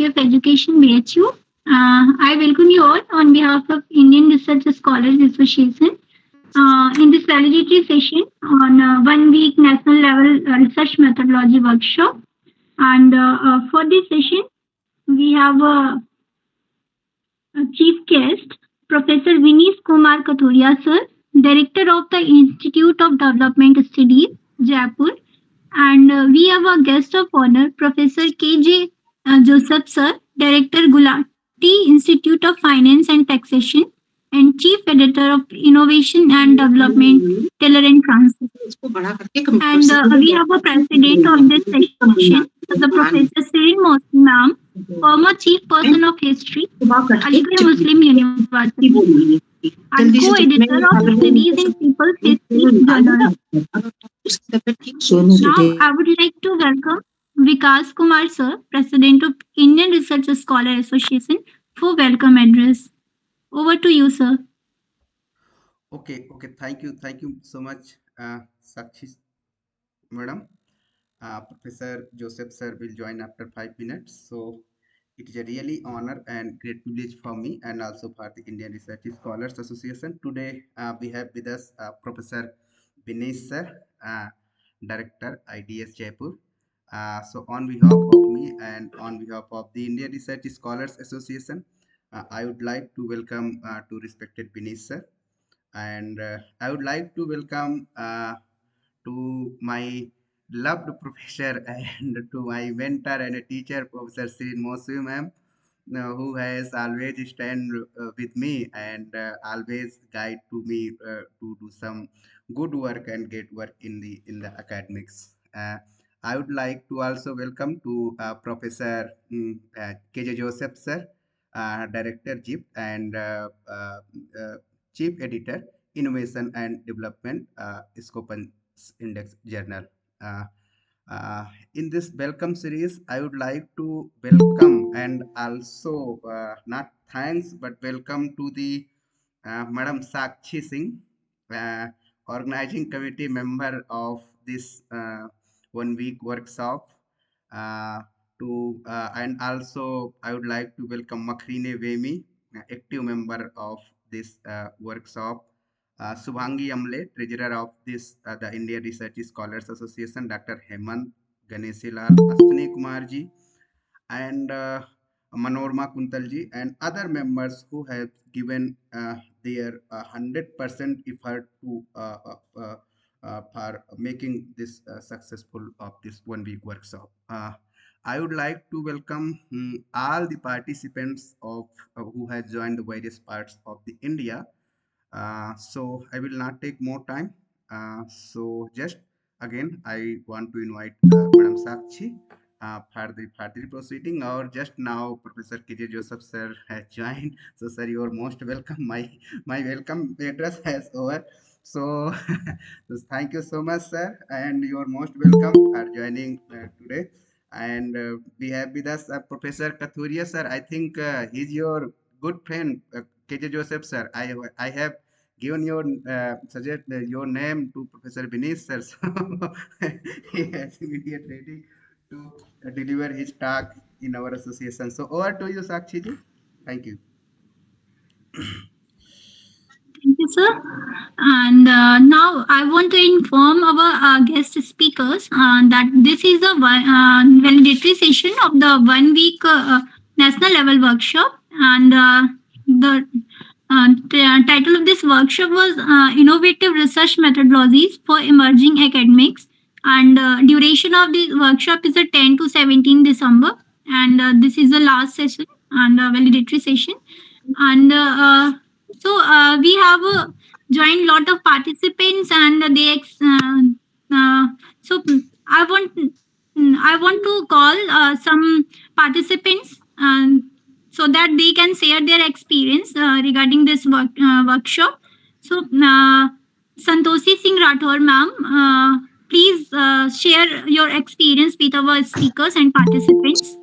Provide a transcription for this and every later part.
Faculty of Education, BHU. I welcome you all on behalf of Indian Research Scholars Association in this valedictory session on 1 week national level research methodology workshop. And for this session, we have a chief guest, Professor Vinish Kumar Kathuria, sir, Director of the Institute of Development Studies, Jaipur. And we have a guest of honor, Professor KJ Joseph, sir, Director Gulati Institute of Finance and Taxation, and Chief Editor of Innovation and Development, Taylor and Francis. And we have a president of this session, the Professor Shireen Moosvi, ma'am, former Chief Person of History, Aligarh Muslim University, and co-editor of Studies in People's History Journal. Now, I would like to welcome Vikash Kumar, sir, President of Indian Research Scholar Association, for welcome address. Over to you, sir. Okay. Thank you so much, Sakshi, madam. Professor Joseph sir will join after 5 minutes. So it is a really honor and great privilege for me and also for the Indian Research Scholars Association. Today we have with us Professor Vinish sir, Director IDS Jaipur. So on behalf of me and on behalf of the Indian Research Scholars Association, I would like to welcome to respected Vinish sir, and I would like to welcome to my loved professor and to my mentor and a teacher, Professor Shireen Moosvi, ma'am, who has always stand with me and always guide to me to do some good work and get work in the academics. I would like to also welcome to Professor KJ Joseph sir, Director JIP and Chief Editor, Innovation and Development, Scopus Index Journal. Uh, in this welcome series, I would like to welcome and also not thanks but welcome to the Madam Sakshi Singh, uh, organizing committee member of this 1 week workshop. Uh, and also I would like to welcome Makhrine Vemi, active member of this workshop. Subhangi Amle, treasurer of this the India Research Scholars Association, Dr. Hemant Ganeshilal, Ashwini Kumarji, and Manorma Kuntalji, and other members who have given their 100% effort to for making this successful of this 1 week workshop. I would like to welcome all the participants of who has joined the various parts of the India. So I will not take more time. So just again, I want to invite Madam Sakshi for the proceeding. Or just now, Professor KJ Joseph sir has joined. So sir, you are most welcome. My welcome address has over. So, so thank you so much, sir, and you are most welcome for joining today. And we have with us Professor Kathuria sir. I think he's your good friend, KJ Joseph sir. I have given your suggest your name to Professor Vinish sir. So he has immediate ready to deliver his talk in our association. So over to you, Sakshi ji. Thank you. Thank you, sir. And now I want to inform our guest speakers that this is the validatory session of the 1 week national level workshop. And the title of this workshop was Innovative Research Methodologies for Emerging Academics. And duration of the workshop is 10 to 17 December. And this is the last session and validatory session. And so we have joined lot of participants, and so I want to call some participants so that they can share their experience regarding this workshop. So Santoshi Singh Rathore, ma'am, please share your experience with our speakers and participants.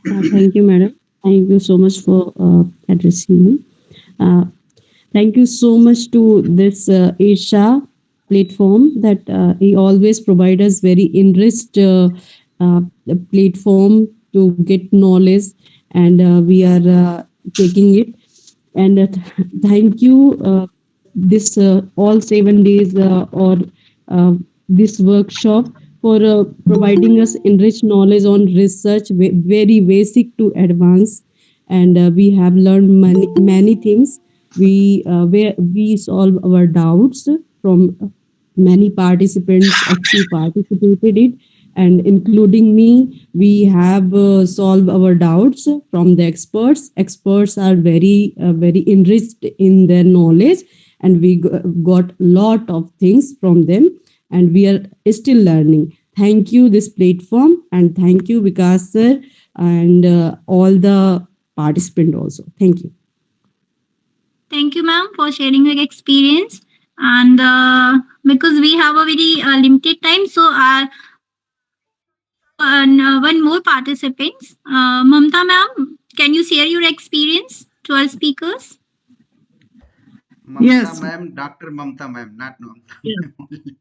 Thank you, madam. Thank you so much for addressing me. Thank you so much to this Asia platform that he always provides us very enriched platform to get knowledge, and we are taking it. And thank you, this all 7 days or uh, this workshop for providing us enriched knowledge on research, very basic to advanced, and we have learned many things. We where we solve our doubts from many participants actually participated it, and including me, we have solved our doubts from the experts are very enriched in their knowledge, and we got lot of things from them, and we are still learning. Thank you this platform, and thank you Vikas sir, and all the participant also. Thank you. Thank you, ma'am, for sharing your experience. And because we have a very limited time, so we have one more participant. Mamta, ma'am, can you share your experience to our speakers? Mamta Yes. ma'am, Dr. Mamta ma'am, not Mamta Yes. ma'am only.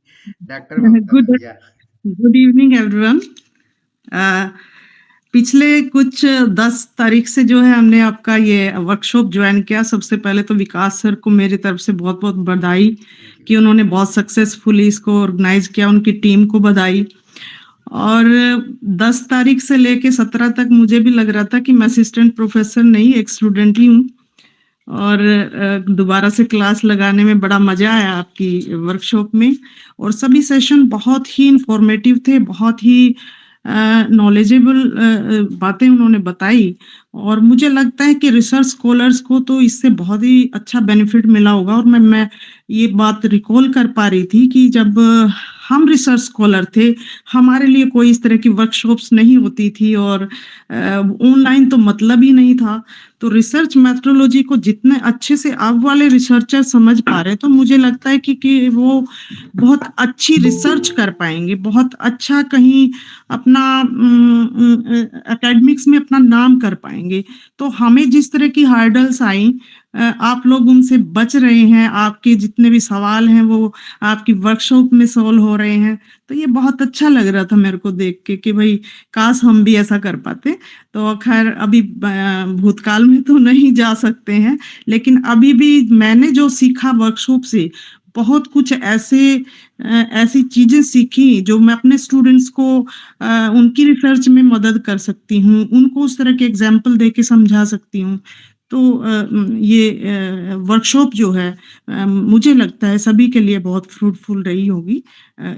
Dr. Mamta Good ma'am, yeah. Good evening everyone. पिछले कुछ 10 तारीख से जो है हमने आपका ये workshop join किया। सबसे पहले तो विकास सर को मेरी तरफ से बहुत बहुत बधाई कि उन्होंने बहुत सक्सेसफुली इसको ऑर्गेनाइज किया, उनकी टीम को बधाई। और 10 तारीख से लेके 17 तक मुझे भी लग रहा था कि मैं असिस्टेंट प्रोफेसर नहीं, एक स्टूडेंट ही हूँ, और दोबारा से क्लास लगाने में बड़ा मजा आया आपकी वर्कशॉप में। और सभी सेशन बहुत ही इंफॉर्मेटिव थे, बहुत ही नॉलेजेबल बातें उन्होंने बताई, और मुझे लगता है कि रिसर्च स्कॉलर्स को तो इससे बहुत ही अच्छा बेनिफिट मिला होगा। और मैं ये बात रिकॉल कर पा रही थी कि जब हम रिसर्च स्कॉलर थे, हमारे लिए कोई इस तरह की वर्कशॉप्स नहीं होती थी, और ऑनलाइन तो मतलब ही नहीं था। तो रिसर्च मेथोडोलॉजी को जितने अच्छे से अब वाले रिसर्चर समझ पा रहे हैं, तो मुझे लगता है कि वो बहुत अच्छी रिसर्च कर पाएंगे, बहुत अच्छा कहीं अपना एकेडमिक्स में अपना नाम कर पाएंगे। तो हमें जिस तरह की हार्डल्स आई, आप लोग उनसे बच रहे हैं, आपके जितने भी सवाल हैं वो आपकी वर्कशॉप में सॉल्व हो रहे हैं। तो ये बहुत अच्छा लग रहा था मेरे को देख के कि भाई काश हम भी ऐसा कर पाते। तो खैर अभी भूतकाल में तो नहीं जा सकते हैं, लेकिन अभी भी मैंने जो सीखा वर्कशॉप से, बहुत कुछ ऐसी चीजें सीखी जो मैं अपने स्टूडेंट्स को उनकी रिसर्च में मदद कर सकती हूँ, उनको उस तरह के एग्जाम्पल दे के समझा सकती हूँ। तो ये वर्कशॉप जो है मुझे लगता है सभी के लिए बहुत फ्रूटफुल रही होगी।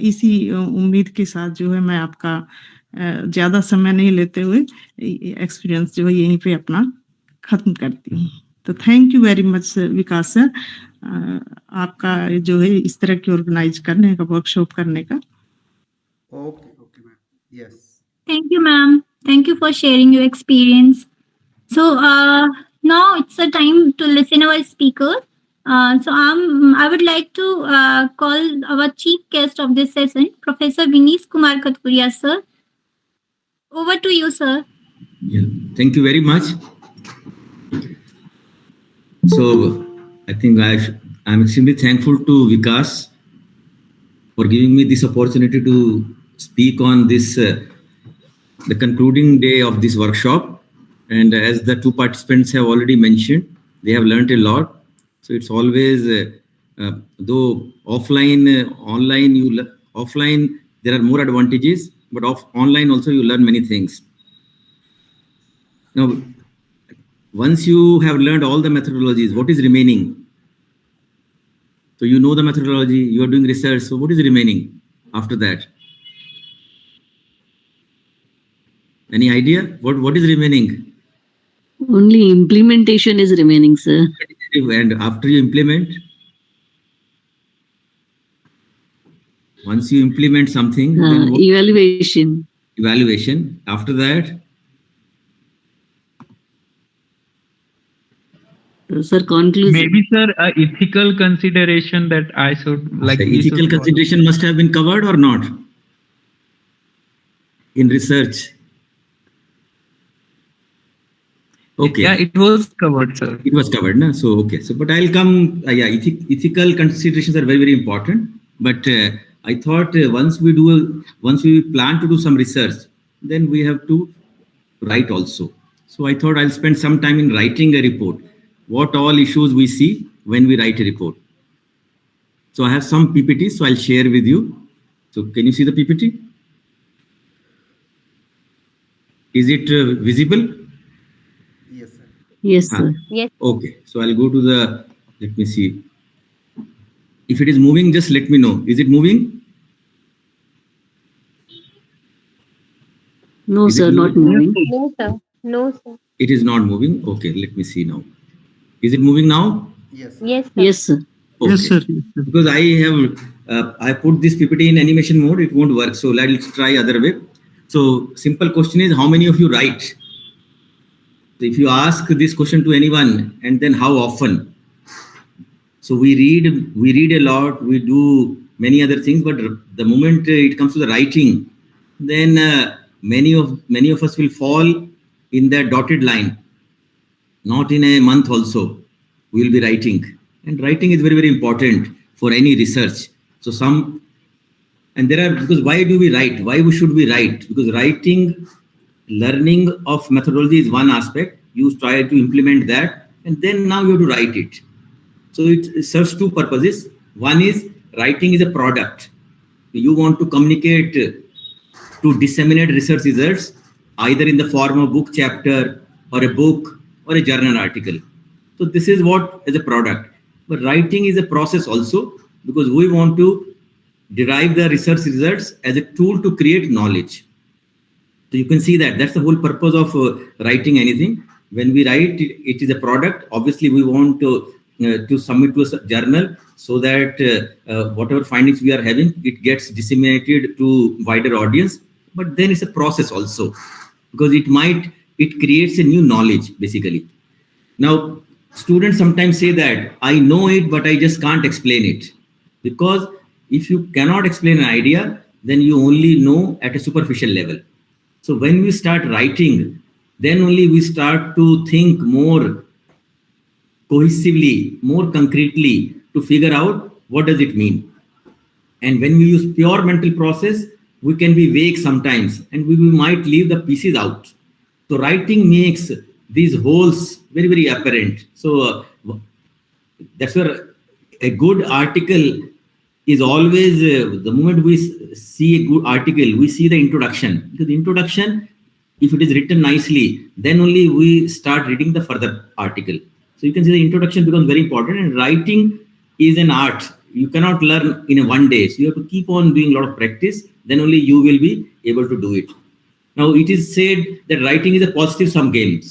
इसी उम्मीद के साथ जो है मैं आपका ज़्यादा समय नहीं लेते हुए एक्सपीरियंस जो है यहीं पे अपना ख़त्म करती हूँ। तो thank you very much Vikas sir, आपका जो है इस तरह की ऑर्गेनाइज करने का, वर्कशॉप करने का। Okay, okay ma'am. Yes. Thank you, ma'am. Thank you for sharing your experience. So now it's a time to listen our speaker. I would like to call our chief guest of this session, Professor Vinish Kumar Kathuria, sir. Over to you, sir. Yeah, thank you very much. So I think I'm extremely thankful to Vikash for giving me this opportunity to speak on this, the concluding day of this workshop. And as the two participants have already mentioned, they have learned a lot. So it's always, though offline, online, offline, there are more advantages, but online also you learn many things. Now, once you have learned all the methodologies, what is remaining? So you know the methodology, you are doing research, so what is remaining after that? Any idea? What is remaining? Only implementation is remaining, sir. And after you implement, once you implement something, then Evaluation. Evaluation. After that, sir, conclusion. Maybe, sir, ethical consideration that I should like. the ethical consideration must have been covered or not in research. Okay. Yeah, it was covered, sir. It was covered, na? So okay. So, but I'll come. Yeah, ethical considerations are very, very important. But I thought once we plan to do some research, then we have to write also. So I thought I'll spend some time in writing a report. What all issues we see when we write a report. So I have some PPT, so I'll share with you. So can you see the PPT? Is it visible? Yes, sir. Yes, sir. Yes. Okay, so I'll go to the, let me see. If it is moving, just let me know. Is it moving? No, Is it sir, not moving. No, sir. No, sir. It is not moving. Okay, let me see now. Is it moving now? Yes, sir. Yes, sir. Yes, sir. Okay. Yes, sir. Because I have, I put this PPT in animation mode, it won't work. So let's try other way. So simple question is, how many of you write? So if you ask this question to anyone, and then how often? So we read a lot, we do many other things, but the moment it comes to the writing, then many of us will fall in that dotted line. Not in a month also, we will be writing. And writing is very, very important for any research. So because why do we write? Why should we write? Because writing, learning of methodology is one aspect. You try to implement that, and then now you have to write it. So it serves two purposes. One is writing is a product. You want to communicate to disseminate research results, either in the form of book chapter or a book or a journal article. So this is what is a product. But writing is a process also, because we want to derive the research results as a tool to create knowledge. So you can see that that's the whole purpose of writing anything. When we write, it is a product. Obviously, we want to submit to a journal so that whatever findings we are having, it gets disseminated to wider audience. But then it's a process also, because it creates a new knowledge basically. Now, students sometimes say that I know it, but I just can't explain it. Because if you cannot explain an idea, then you only know at a superficial level. So when we start writing, then only we start to think more cohesively, more concretely to figure out what does it mean. And when we use pure mental process, we can be vague sometimes and we might leave the pieces out. So writing makes these holes very, very apparent. So that's where a good article is always, the moment we see a good article, we see the introduction. Because the introduction, if it is written nicely, then only we start reading the further article. So you can see the introduction becomes very important, and writing is an art. You cannot learn in a one day. So you have to keep on doing a lot of practice, then only you will be able to do it. Now it is said that writing is a positive sum game.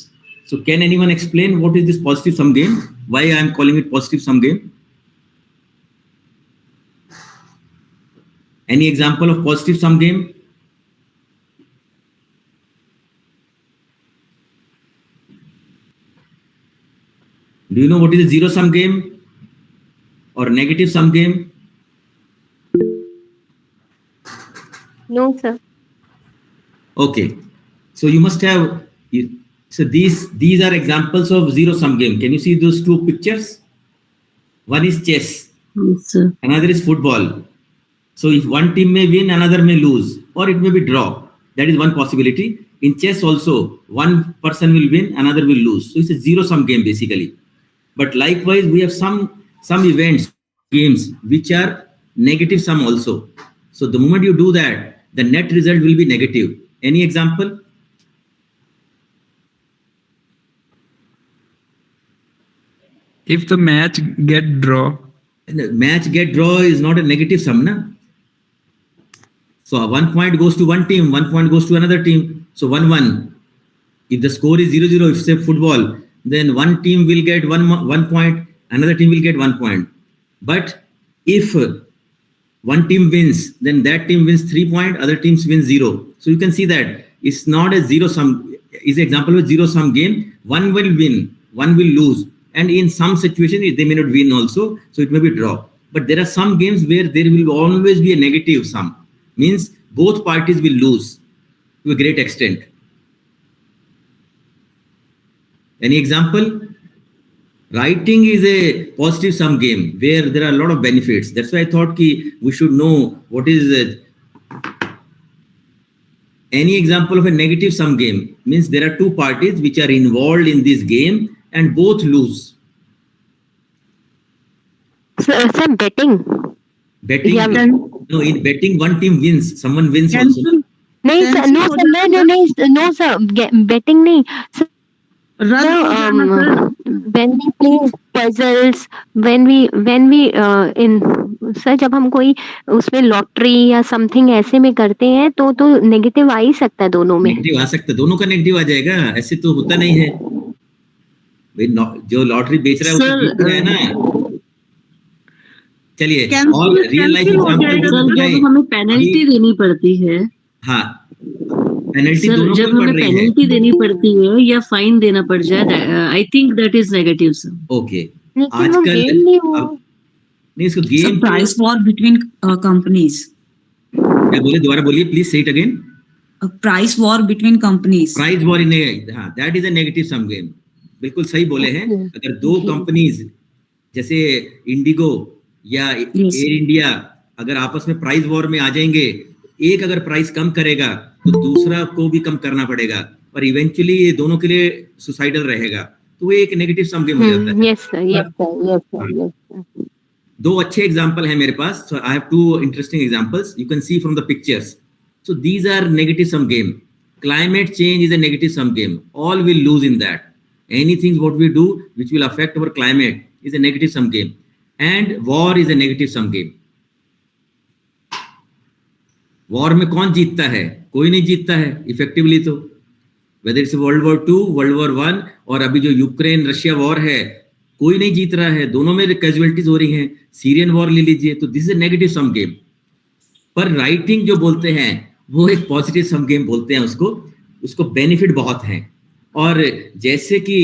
So can anyone explain what is this positive sum game? Why I am calling it positive sum game? Any example of positive sum game? Do you know what is a zero sum game or negative sum game? No, sir. Okay, so you must have. So these are examples of zero sum game. Can you see those two pictures? One is chess, Yes, sir. another is football. So if one team may win, another may lose, or it may be draw. That is one possibility. In chess also, one person will win, another will lose. So it's a zero sum game basically. But likewise, we have some events, games, which are negative sum also. So the moment you do that, the net result will be negative. Any example? If the match get draw, Match get draw is not a negative sum, na? So 1 point goes to one team, 1 point goes to another team. So 1-1. If the score is 0-0, if say football, then one team will get one point, another team will get 1 point. But if one team wins, then that team wins 3 points, other teams win 0. So you can see that it's not a zero sum. Is an example of a zero sum game. One will win, one will lose, and in some situations they may not win also. So it may be draw. But there are some games where there will always be a negative sum. Means both parties will lose to a great extent. Any example? Writing is a positive sum game where there are a lot of benefits. That's why I thought we should know what is any example of a negative sum game means there are two parties which are involved in this game and both lose. Sir, betting. Betting, Yeah. no, in betting one team wins, someone wins also. Cancel. नहीं sir, no sir, no sir, betting नहीं sir. रद्द हो जाना sir. When we play puzzles, when we in sir जब हम कोई उसमें lottery या समथिंग ऐसे में करते हैं तो नेगेटिव आ ही सकता है दोनों में. नेगेटिव आ सकता है, दोनों का नेगेटिव आ जाएगा, ऐसे तो होता नहीं है भाई. जो लॉटरी बेच रहा है वो तो जीत रहा है ना. चलिए, और रियल लाइफ एग्जांपल जब हमें पेनल्टी देनी पड़ती है. हाँ, पेनल्टी सर दोनों जब को पड़ हमें रही है. पेनल्टी देनी पड़ती है या फाइन देना पड़ जाए, I think that is negative sir. Okay, लेकिन वो आजकल गेम नहीं हुआ. नहीं, इसको game price war between companies. क्या बोले, दोबारा बोलिए please, say it again. Price war between companies. Price war in, हाँ, that is a negative sum game. बिल्कुल सही बोले हैं. अगर दो कंपनीज जैसे इंडिगो या एयर इंडिया अगर आपस में प्राइस वॉर में आ जाएंगे, एक अगर प्राइस कम करेगा तो दूसरा को भी कम करना पड़ेगा, पर इवेंचुअली ये दोनों के लिए सुसाइडल रहेगा, तो वो एक नेगेटिव सम गेम हो जाता है. Yes sir, yes sir, yes sir, yes sir. दो अच्छे एग्जांपल है मेरे पास. So I have two interesting examples, you can see from the pictures. So these are negative sum game. Climate change is a negative sum game. All will lose in that. Anything what we do which will affect our climate is a negative sum game. And war is a negative sum game. War में कौन जीतता है? कोई नहीं जीतता है effectively. तो whether it's World War II, World War I और अभी जो यूक्रेन रशिया वॉर है, कोई नहीं जीत रहा है, दोनों में कैजुअलिटीज हो रही हैं. सीरियन वॉर ले लीजिए, तो this is a negative sum game. पर राइटिंग जो बोलते हैं वो एक पॉजिटिव सम गेम बोलते हैं उसको बेनिफिट बहुत हैं. और जैसे कि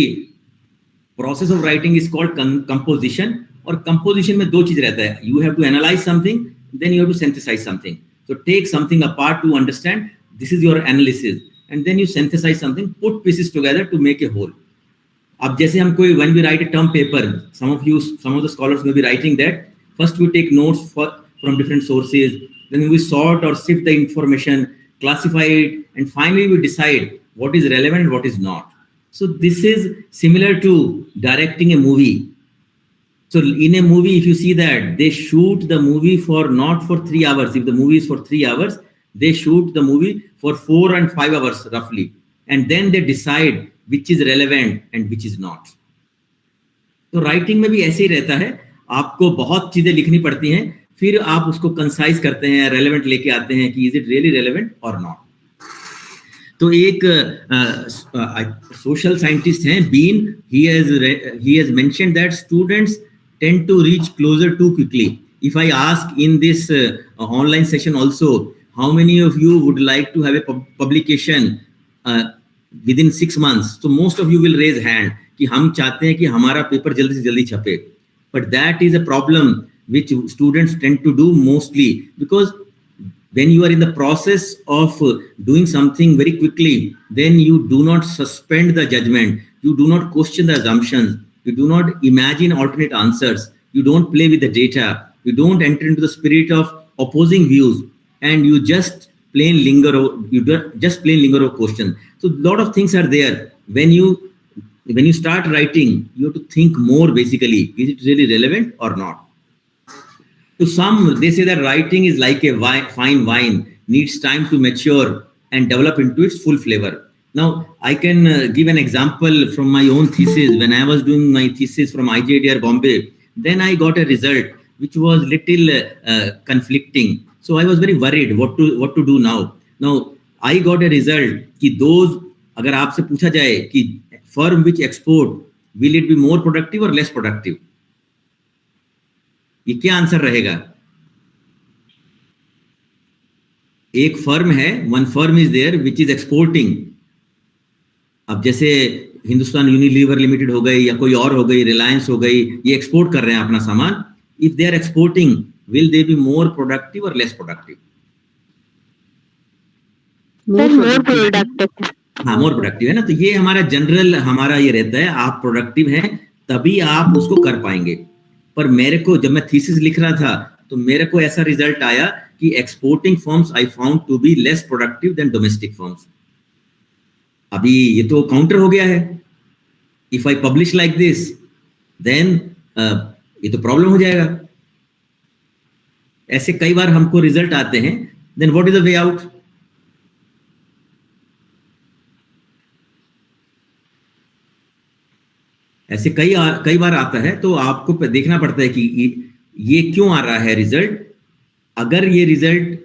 process of writing is called composition, और कंपोजिशन में दो चीज रहता है. You have to analyse something, then you have to synthesise something. So take something apart to understand, this is your analysis, and then you synthesise something, put pieces together to make a whole. अब जैसे हम कोई when we write a term paper, some of the scholars may be writing that, first we take notes from different sources, then we sort or sift the information, classify it, and finally we decide what is relevant, what is not. So this is similar to directing a movie. So in a movie, if you see that they shoot the movie not for 3 hours. If the movie is for 3 hours, they shoot the movie for 4 and 5 hours roughly, and then they decide which is relevant and which is not. तो writing में भी ऐसे ही रहता है, आपको बहुत चीजें लिखनी पड़ती हैं, फिर आप उसको कंसाइज करते हैं, रेलेवेंट लेके आते हैं कि इज इट रियली रेलेवेंट और नॉट. तो एक सोशल साइंटिस्ट हैं been, he has mentioned that students tend to reach closer too quickly. If I ask in this online session also, how many of you would like to have a publication within 6 months? So most of you will raise hand कि हम चाहते हैं कि हमारा paper जल्दी से जल्दी छपे. But that is a problem which students tend to do mostly, because when you are in the process of doing something very quickly, then you do not suspend the judgment, you do not question the assumptions, you do not imagine alternate answers, you don't play with the data, you don't enter into the spirit of opposing views, and you just plain linger over questions. So a lot of things are there. When you start writing, you have to think more basically, is it really relevant or not? To some, they say that writing is like a fine wine, needs time to mature and develop into its full flavor. Now, I can give an example from my own thesis. When I was doing my thesis from IJDR Bombay, then I got a result which was little conflicting. So I was very worried what to do now. Now, I got a result कि those, अगर आपसे पूछा जाए कि firm which export, will it be more productive or less productive? ये क्या answer रहेगा? एक फर्म है, one firm is there which is exporting. अब जैसे हिंदुस्तान यूनिलीवर लिमिटेड हो गई या कोई और हो गई, रिलायंस हो गई, ये एक्सपोर्ट कर रहे हैं अपना सामान. If they are exporting, will they be more productive और लेस प्रोडक्टिव? More productive. हाँ, मोर प्रोडक्टिव है ना. तो ये हमारा जनरल हमारा ये रहता है, आप प्रोडक्टिव हैं तभी आप उसको कर पाएंगे. पर मेरे को जब मैं थीसिस लिख रहा था तो मेरे को ऐसा रिजल्ट आया कि exporting firms I found to be less productive than domestic firms. अभी ये तो काउंटर हो गया है। If I publish like this then ये तो प्रॉब्लम हो जाएगा। ऐसे कई बार हमको रिजल्ट आते हैं, then what is the way out? ऐसे कई बार आता है, तो आपको देखना पड़ता है कि ये क्यों आ रहा है रिजल्ट। अगर ये रिजल्ट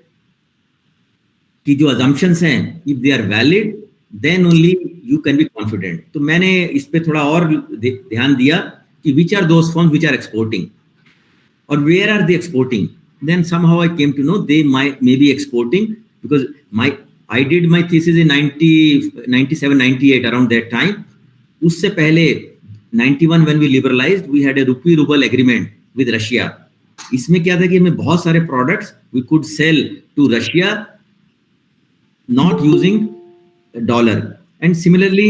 की जो अजम्पशंस हैं, if they are valid, then only you can be confident. तो मैंने इस पे थोड़ा और ध्यान दिया कि which are those firms which are exporting और where are they exporting. Then somehow I came to know they may be exporting because I did my thesis in 97, 98 around that time. उससे पहले 91 when we liberalized, we had a rupee ruble agreement with Russia. इसमें क्या था कि हमें बहुत सारे products we could sell to Russia not using dollar. And similarly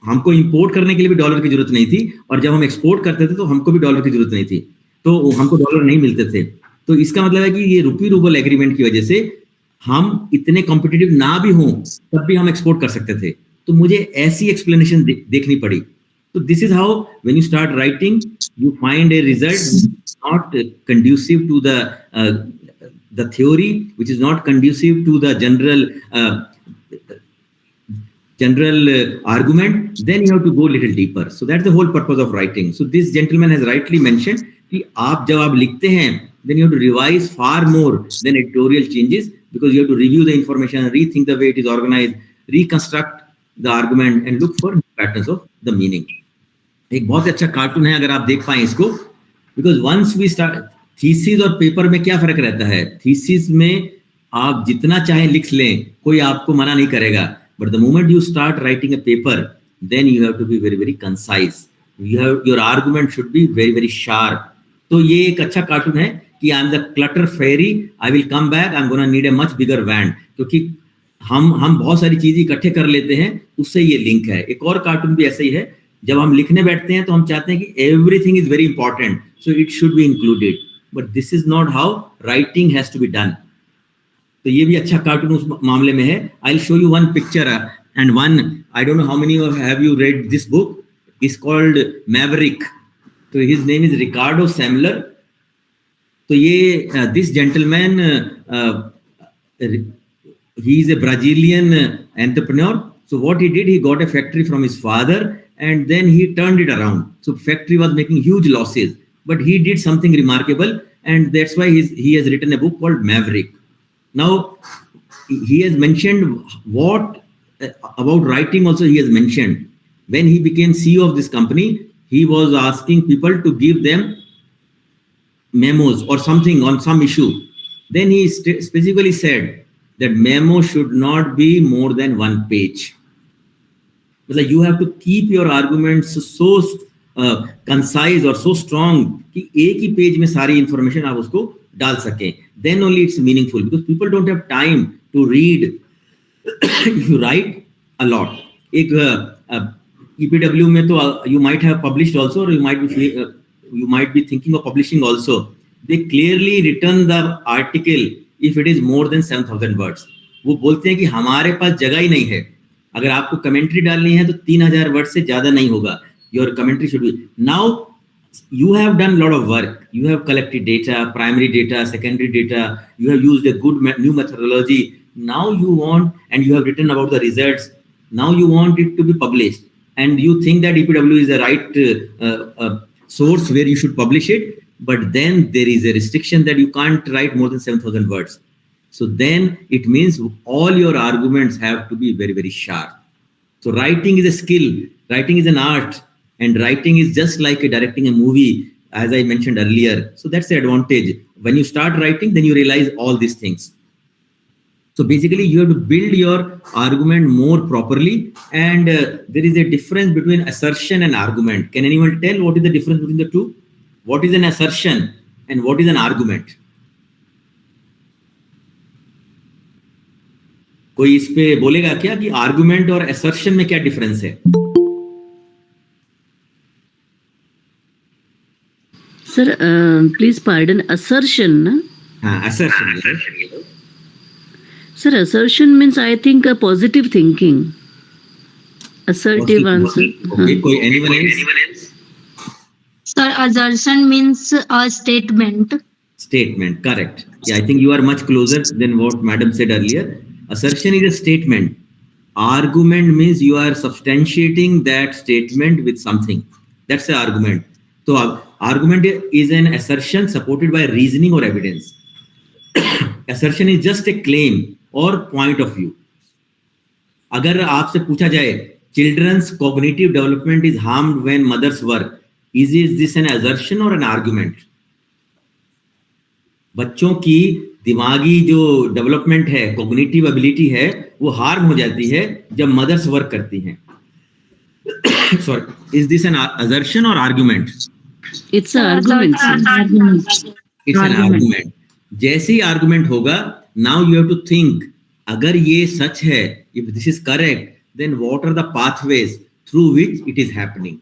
हमको import करने के लिए भी डॉलर की जरूरत नहीं थी, और जब हम एक्सपोर्ट करते थे तो हमको भी डॉलर की जरूरत नहीं थी, तो हमको डॉलर नहीं मिलते थे। तो इसका मतलब है कि ये रुपी रूबल एग्रीमेंट की वजह से हम इतने कॉम्पिटिटिव ना भी हों तब भी हम एक्सपोर्ट कर सकते थे। तो मुझे ऐसी एक्सप्लेनेशन देखनी पड़ी। तो this is how when you start writing you find a result not conducive to the theory, which is not conducive to the general argument, then you have to go a little deeper. So that's the whole purpose of writing. So this gentleman has rightly mentioned कि जब आप लिखते हैं then you have to revise far more than editorial changes, because you have to review the information, rethink the way it is organized, reconstruct the argument and look for patterns of the meaning. एक बहुत अच्छा cartoon है, अगर आप देख पाएं इसको, because once we start thesis और पेपर में क्या फर्क रहता है? थीसिस में आप जितना चाहे लिख लें, कोई आपको मना नहीं करेगा, but the moment you start writing a paper, then you have to be very very concise. Your argument should be very very sharp. तो ये एक अच्छा कार्टून है कि I am the clutter fairy, I will come back, I am gonna need a much bigger van. क्योंकि हम बहुत सारी चीजें इकट्ठे कर लेते हैं, उससे ये लिंक है। एक और कार्टून भी ऐसे ही है, जब हम लिखने बैठते हैं तो हम चाहते हैं कि everything is very important, so it should be included, but this is not how writing has to be done. तो ये भी अच्छा कार्टून उस मामले में है। I will show you one picture and one, I don't know how many have you read this book, is called Maverick. तो his name is Ricardo Semler. तो ये this gentleman he is a Brazilian entrepreneur. So what he did, he got a factory from his father and then he turned it around. So factory was making huge losses, but he did something remarkable, and that's why he has written a book called Maverick. Now he has mentioned what about writing also. He has mentioned when he became CEO of this company, he was asking people to give them memos or something on some issue. Then he specifically said that memo should not be more than 1 page. Because you have to keep your arguments so concise or so strong कि एक ही page में सारी information आप उसको डाल सकें. Then only it's meaningful, because people don't have time to read. If you write a lot, एक EPW में तो you might have published also, or you might be thinking of publishing also. They clearly written the article if it is more than 7,000 words. वो बोलते हैं कि हमारे पास जगह ही नहीं है, अगर आपको कमेंट्री डालनी है तो 3,000 वर्ड से ज्यादा नहीं होगा. Your commentary should be. Now you have done a lot of work. You have collected data, primary data, secondary data. You have used a good new methodology. Now you want, and you have written about the results. Now you want it to be published, and you think that EPW is the right source where you should publish it. But then there is a restriction that you can't write more than 7,000 words. So then it means all your arguments have to be very, very sharp. So writing is a skill, writing is an art, and writing is just like directing a movie, as I mentioned earlier. So that's the advantage. When you start writing, then you realize all these things. So basically you have to build your argument more properly, and there is a difference between assertion and argument. Can anyone tell what is the difference between the two? What is an assertion and what is an argument? कोई इस पे बोलेगा क्या कि argument और assertion में क्या difference है? Sir please pardon, assertion assertion. Sir, assertion means I think a positive thinking. Assertive answer. Okay, anyone else? Sir, assertion means a statement. Statement, correct. Yeah, I think you are much closer than what madam said earlier. Assertion is a statement. Argument means you are substantiating that statement with something. That's the argument. So argument is an assertion supported by reasoning or evidence. Assertion is just a claim or point of view. अगर आपसे पूछा जाए children's cognitive development is harmed when mothers work, is this an assertion or an argument? बच्चों की दिमागी जो development है, cognitive ability है, वो हार्म हो जाती है जब मदर्स वर्क करती हैं. Sorry, is this an assertion or argument? It's an argument. It's an argument. जैसे ही आर्गुमेंट होगा, now you have to think, अगर ये सच है, if this is correct, then what are the pathways through which it is happening.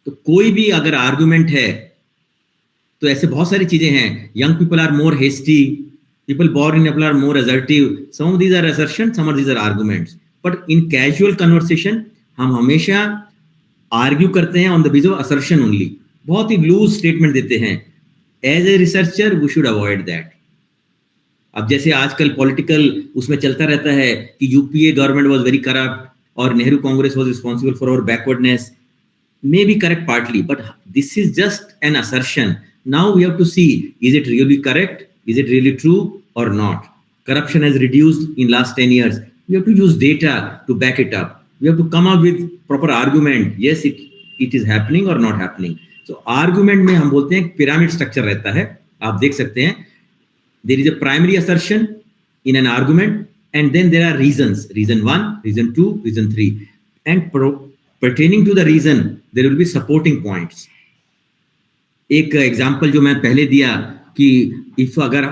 तो कोई भी अगर आर्गुमेंट है तो ऐसे बहुत सारी चीजें हैं. Young people are more hasty, people born in April are more assertive. Some of these are assertion, some of these are arguments. But in casual conversation हम हमेशा आर्ग्यू करते हैं on the basis of assertion only. बहुत ही loose statement देते हैं. As a researcher we should avoid that. अब जैसे आजकल पॉलिटिकल उसमें चलता रहता है कि UPA government was very corrupt और Nehru Congress was responsible for our backwardness. May be correct partly, but this is just an assertion. Now we have to see, is it really correct? Is it really true or not? Corruption has reduced in last 10 years. We have to use data to back it up. We have to come up with proper argument. Yes, it is happening or not happening. So argument में हम बोलते हैं pyramid structure रहता है. आप देख सकते हैं. There is a primary assertion in an argument, and then there are reasons. Reason 1, reason 2, reason 3. And pertaining to the reason, there will be supporting points. एक एग्जाम्पल जो मैं पहले दिया कि इफ अगर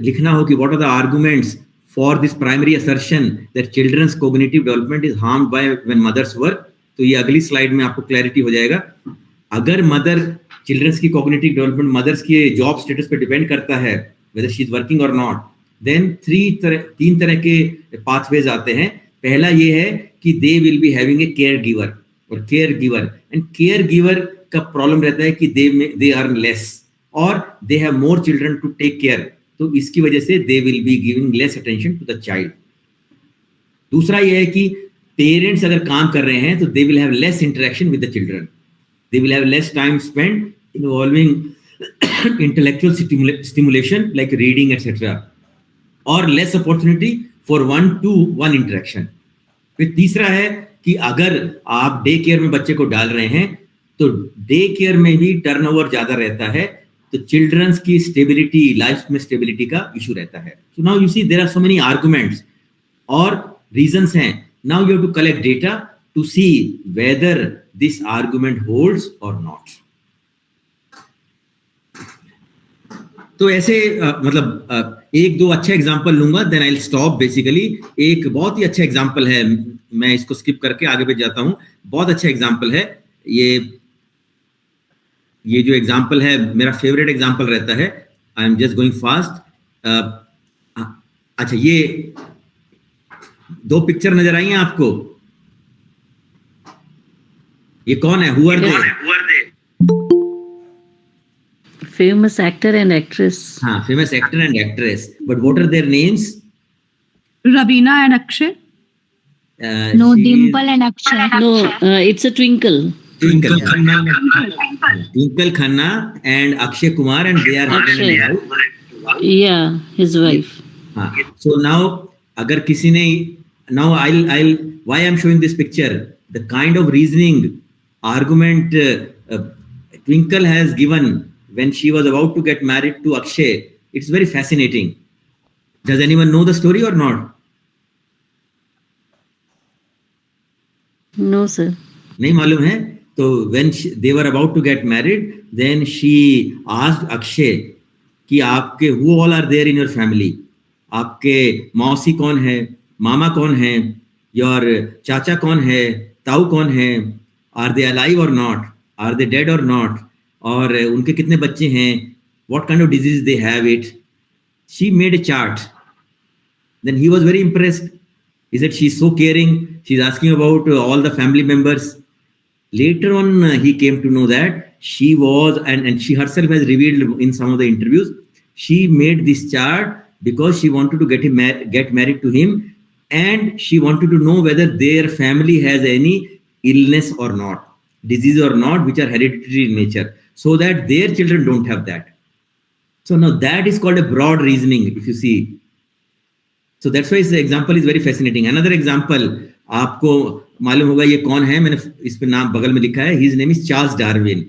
लिखना हो कि what are the arguments for this primary assertion that children's cognitive development is harmed by when mothers work, तो ये अगली स्लाइड में आपको क्लैरिटी हो जाएगा. अगर मदर चिल्ड्रंस की कोग्निटिव डेवलपमेंट मदर्स के जॉब स्टेटस पे डिपेंड करता है, वेदर शी इज वर्किंग और नॉट, देन तीन तरह के पाथवेज आते हैं. पहला ये है कि they will be having a caregiver और caregiver, and caregiver का प्रॉब्लम रहता है कि दे अर्न लेस और they have more children to take care. तो इसकी वजह से they will be giving less attention to the child. दूसरा ये है कि पेरेंट्स अगर काम कर रहे हैं तो they will have less interaction with the children. They will have less time spend involving intellectual stimulation like reading etcetera, और less opportunity for 1-to-1 interaction. फिर तीसरा है कि अगर आप डे केयर में बच्चे को डाल रहे हैं तो डे केयर में भी टर्नओवर ज्यादा रहता है, तो चिल्ड्रंस की स्टेबिलिटी, लाइफ में स्टेबिलिटी का इशू रहता है. So now you see there are so many arguments और रीजंस हैं. Now you have to collect data to see whether this argument holds और नॉट. तो ऐसे मतलब एक दो अच्छे एग्जांपल लूंगा, then I will stop. Basically एक बहुत ही अच्छा एग्जांपल है, मैं इसको स्किप करके आगे बढ़ जाता हूं. बहुत अच्छा एग्जांपल है ये जो एग्जांपल है मेरा फेवरेट एग्जांपल रहता है. I am just going fast. अच्छा, ये दो पिक्चर नजर आई हैं आपको? ये कौन है? Who are they? Famous actor and actress. हाँ, famous actor and actress. But what are their names? Ravina and Akshay. No, Dimple and Akshay. No, it's a Twinkle. Twinkle Khanna and Akshay Kumar, and they are husband and wife. Yeah, his wife. हाँ, so now अगर किसी ने now I'll why I'm showing this picture, the kind of reasoning argument Twinkle has given when she was about to get married to Akshay, it's very fascinating. Does anyone know the story or not? No, sir. नहीं मालूम है? तो when they were about to get married, then she asked Akshay कि आपके who all are there in your family? आपके मौसी कौन है, मामा कौन है, your चाचा कौन है, ताऊ कौन है, are they alive or not, are they dead or not, और उनके कितने बच्चे हैं, what kind of disease they have it, she made a chart. Then he was very impressed. He said, she's so caring. She's asking about all the family members. Later on, he came to know that she was, and she herself has revealed in some of the interviews, she made this chart because she wanted to get married to him, and she wanted to know whether their family has any illness or not, disease or not, which are hereditary in nature, so that their children don't have that. So now that is called a broad reasoning, if you see. So that's why this example is very fascinating. Another example, आपको मालूम होगा ये कौन है, मैंने इस पे नाम बगल में लिखा है. His name is Charles Darwin.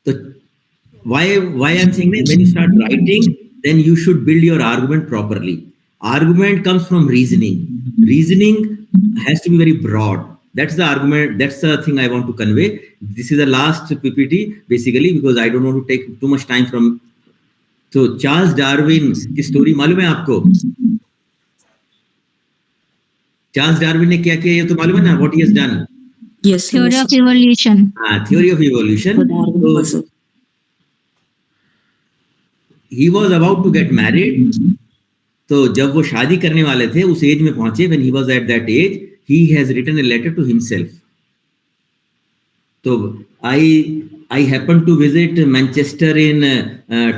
So why I'm saying that when you start writing, then you should build your argument properly. Argument comes from reasoning. Reasoning has to be very broad. That's the argument. That's the thing I want to convey. This is the last PPT basically, because I don't want to take too much time from. So Charles Darwin की story मालूम है आपको? Charles Darwin ने क्या किया ये तो मालूम है ना? What he has done? Yes. Theory of evolution. Theory of evolution. So, he was about to get married. तो जब वो शादी करने वाले थे, उस एज में पहुंचे, when he was at that age, he has written a letter to himself. So I happened to visit Manchester in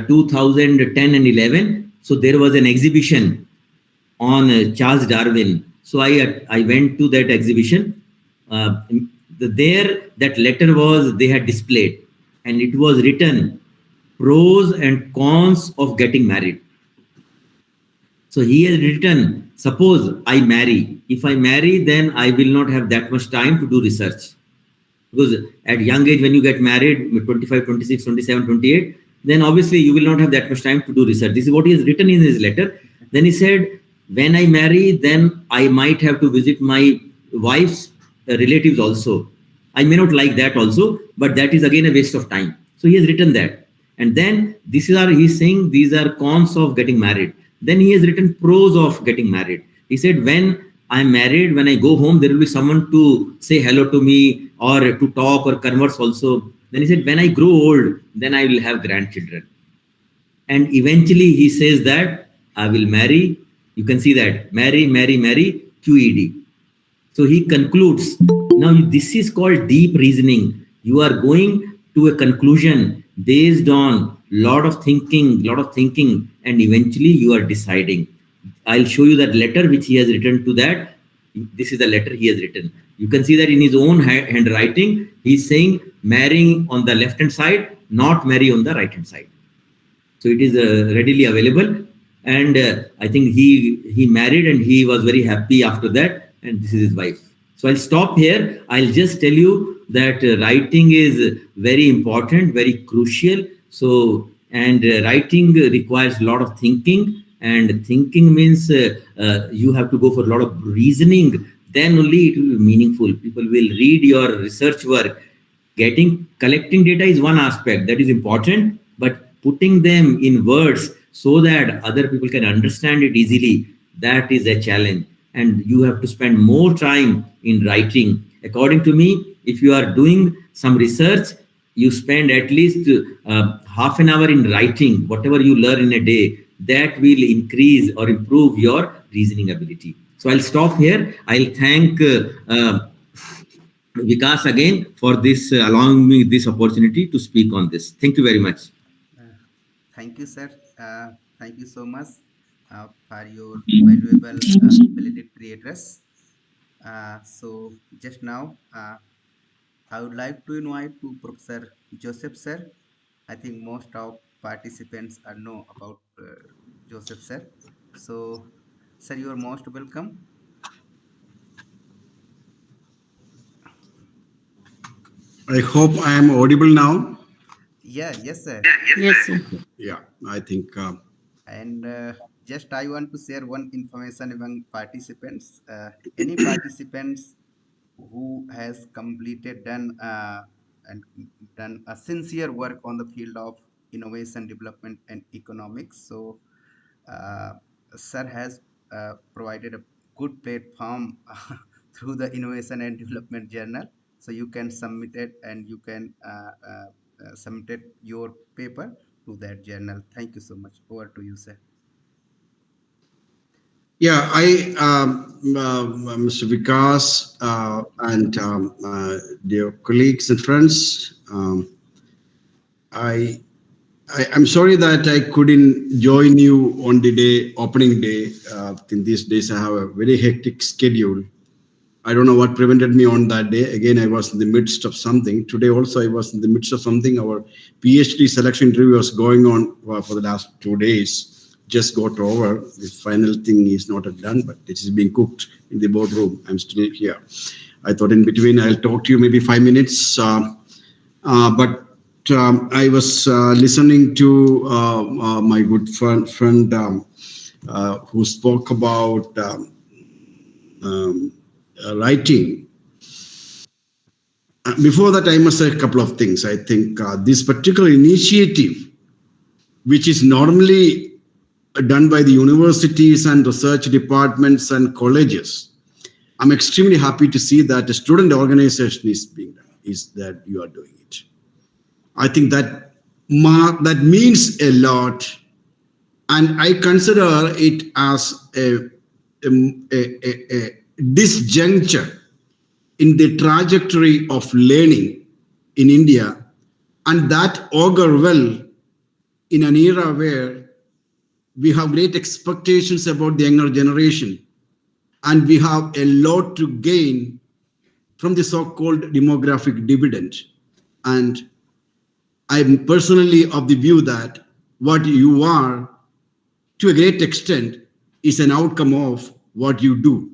2010 and 11. So there was an exhibition on Charles Darwin. So I went to that exhibition. There that letter was they had displayed, and it was written pros and cons of getting married. So he has written, suppose I marry. If I marry, then I will not have that much time to do research. Because at young age, when you get married, 25, 26, 27, 28, then obviously you will not have that much time to do research. This is what he has written in his letter. Then he said, when I marry, then I might have to visit my wife's relatives also. I may not like that also, but that is again a waste of time. So he has written that. And then he's saying these are cons of getting married. Then he has written pros of getting married. He said, when I'm married, when I go home, there will be someone to say hello to me or to talk or converse also. Then he said, when I grow old, then I will have grandchildren. And eventually he says that I will marry. You can see that marry, QED. So he concludes. Now this is called deep reasoning. You are going to a conclusion based on lot of thinking, and eventually you are deciding. I'll show you that letter which he has written to that. This is the letter he has written. You can see that in his own handwriting, he's saying marrying on the left hand side, not marry on the right hand side. So it is readily available. And I think he married and he was very happy after that. And this is his wife. So I'll stop here. I'll just tell you that writing is very important, very crucial. So, and writing requires a lot of thinking, and thinking means you have to go for a lot of reasoning. Then only it will be meaningful. People will read your research work. Collecting data is one aspect that is important, but putting them in words so that other people can understand it easily, that is a challenge. And you have to spend more time in writing. According to me, if you are doing some research, you spend at least half an hour in writing, whatever you learn in a day, that will increase or improve your reasoning ability. So I'll stop here. I'll thank Vikash again for this, allowing me this opportunity to speak on this. Thank you very much. Thank you, sir. Thank you so much for your valuable valedictory address. So just now, I would like to invite to Professor Joseph, sir. I think most of participants know about Joseph, sir. So, sir, you are most welcome. I hope I am audible now. Yeah, yes, sir. Yes, sir. Yeah, I think. And just I want to share one information among participants. Any participants who has completed and done a sincere work on the field of innovation, development, and economics. So, uh, sir has provided a good platform through the Innovation and Development Journal. So you can submit it and you can submit your paper to to that journal. Thank you so much. Over to you, sir. Yeah, Mr. Vikas and dear colleagues and friends, I'm sorry that I couldn't join you on the day, opening day. In these days, I have a very hectic schedule. I don't know what prevented me on that day. Again, I was in the midst of something. Today also, I was in the midst of something. Our PhD selection interview was going on for the last 2 days. Just got over. The final thing is not done, but it is being cooked in the boardroom. I'm still here. I thought in between I'll talk to you maybe 5 minutes. But I was listening to my good friend who spoke about writing. Before that, I must say a couple of things. I think this particular initiative, which is normally done by the universities and research departments and colleges, I'm extremely happy to see that a student organization is being done, is that you are doing it. I think that means a lot, and I consider it as a disjuncture in the trajectory of learning in India, and that augur well in an era where we have great expectations about the younger generation, and we have a lot to gain from the so-called demographic dividend. And I'm personally of the view that what you are, to a great extent, is an outcome of what you do.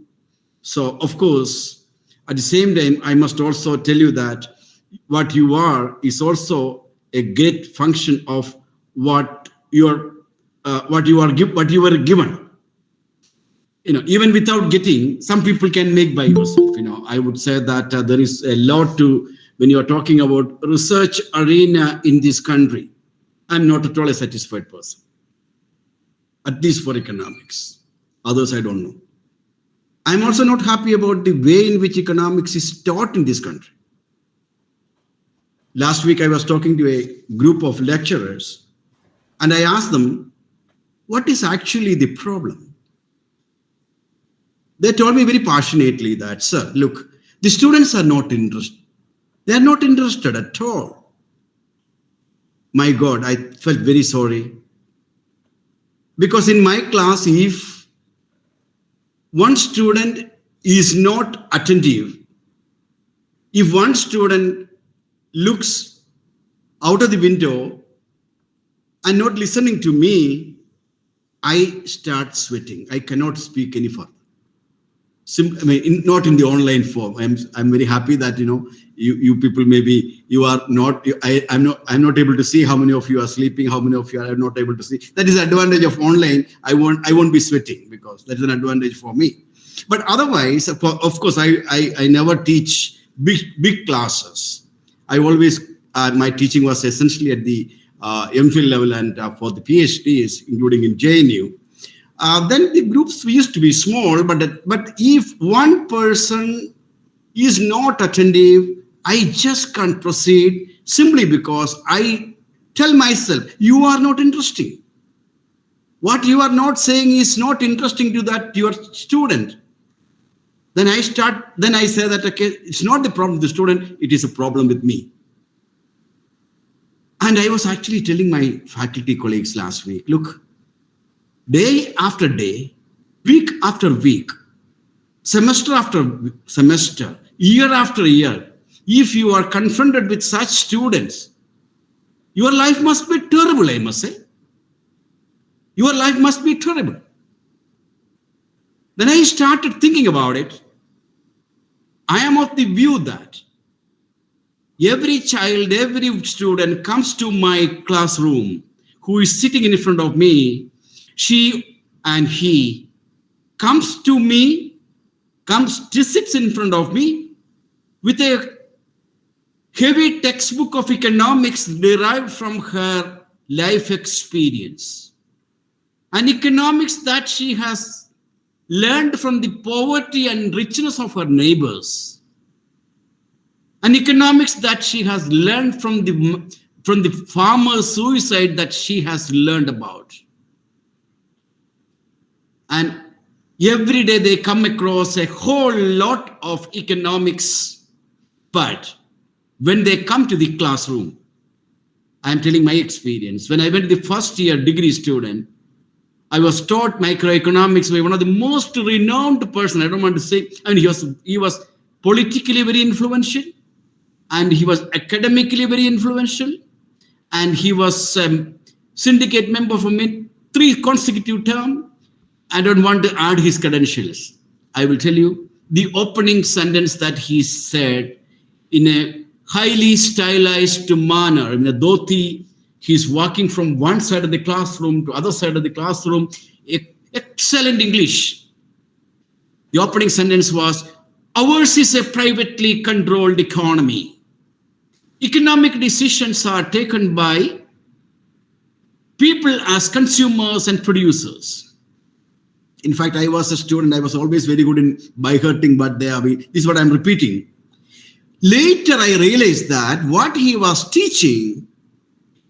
So, of course, at the same time, I must also tell you that what you are is also a great function of what you were given. Even without getting, some people can make by yourself. I would say that there is a lot to, when you are talking about research arena in this country. I'm not at all a satisfied person, at least for economics. Others, I don't know. I'm also not happy about the way in which economics is taught in this country. Last week, I was talking to a group of lecturers, and I asked them, what is actually the problem? They told me very passionately that, sir, look, the students are not interested. They are not interested at all. My God, I felt very sorry. Because in my class, if one student is not attentive, if one student looks out of the window and not listening to me, I start sweating. I cannot speak any further. Not in the online form. I'm very happy that you people, maybe you are not. I'm not able to see how many of you are sleeping, how many of you are not able to see. That is the advantage of online. I won't be sweating because that is an advantage for me. But otherwise, of course, I never teach big classes. I always my teaching was essentially at the MPhil level and for the PhDs, including in JNU. Then the groups used to be small, but if one person is not attentive, I just can't proceed simply because I tell myself, you are not interesting. What you are not saying is not interesting to your student. Then I say that, okay, it's not the problem with the student, it is a problem with me. And I was actually telling my faculty colleagues last week, look, day after day, week after week, semester after semester, year after year, if you are confronted with such students, your life must be terrible, I must say. Your life must be terrible. Then I started thinking about it. I am of the view that every child, every student comes to my classroom who is sitting in front of me, she and he comes to me, sits in front of me with a heavy textbook of economics derived from her life experience. An economics that she has learned from the poverty and richness of her neighbors. An economics that she has learned from from the farmer's suicide that she has learned about. And every day they come across a whole lot of economics, but when they come to the classroom, I'm telling my experience. When I went to the first year degree student, I was taught microeconomics by one of the most renowned person. I don't want to say, and he was politically very influential, and he was academically very influential, and he was syndicate member for 3 consecutive terms. I don't want to add his credentials. I will tell you the opening sentence that he said in a highly stylized manner. In a dhoti, he's walking from one side of the classroom to other side of the classroom. Excellent English. The opening sentence was, ours is a privately controlled economy. Economic decisions are taken by people as consumers and producers. In fact, I was a student. I was always very good in by hurting, but this is what I'm repeating. Later, I realized that what he was teaching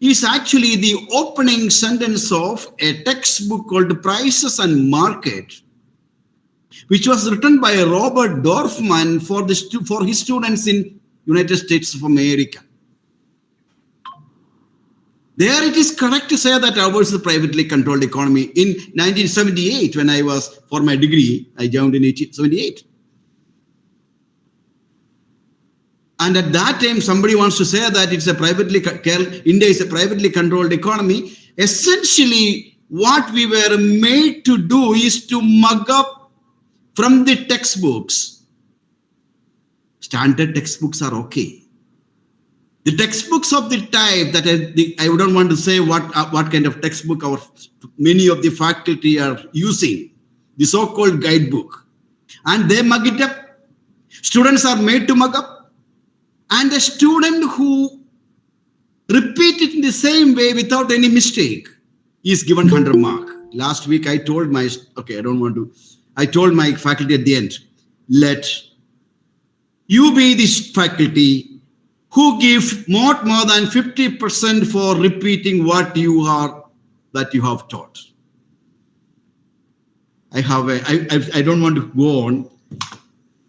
is actually the opening sentence of a textbook called Prices and Market, which was written by Robert Dorfman for his students in United States of America. There it is correct to say that ours is a privately controlled economy. In 1978, when I was for my degree, I joined in 1978. And at that time, somebody wants to say that it's a India is a privately controlled economy. Essentially, what we were made to do is to mug up from the textbooks. Standard textbooks are okay. The textbooks of the type that I don't want to say what kind of textbook many of the faculty are using, the so-called guidebook, and they mug it up. Students are made to mug up, and a student who repeats it in the same way without any mistake is given 100 mark. Last week I told my faculty at the end, let you be this faculty who give not more than 50% for repeating what you have taught. I don't want to go on.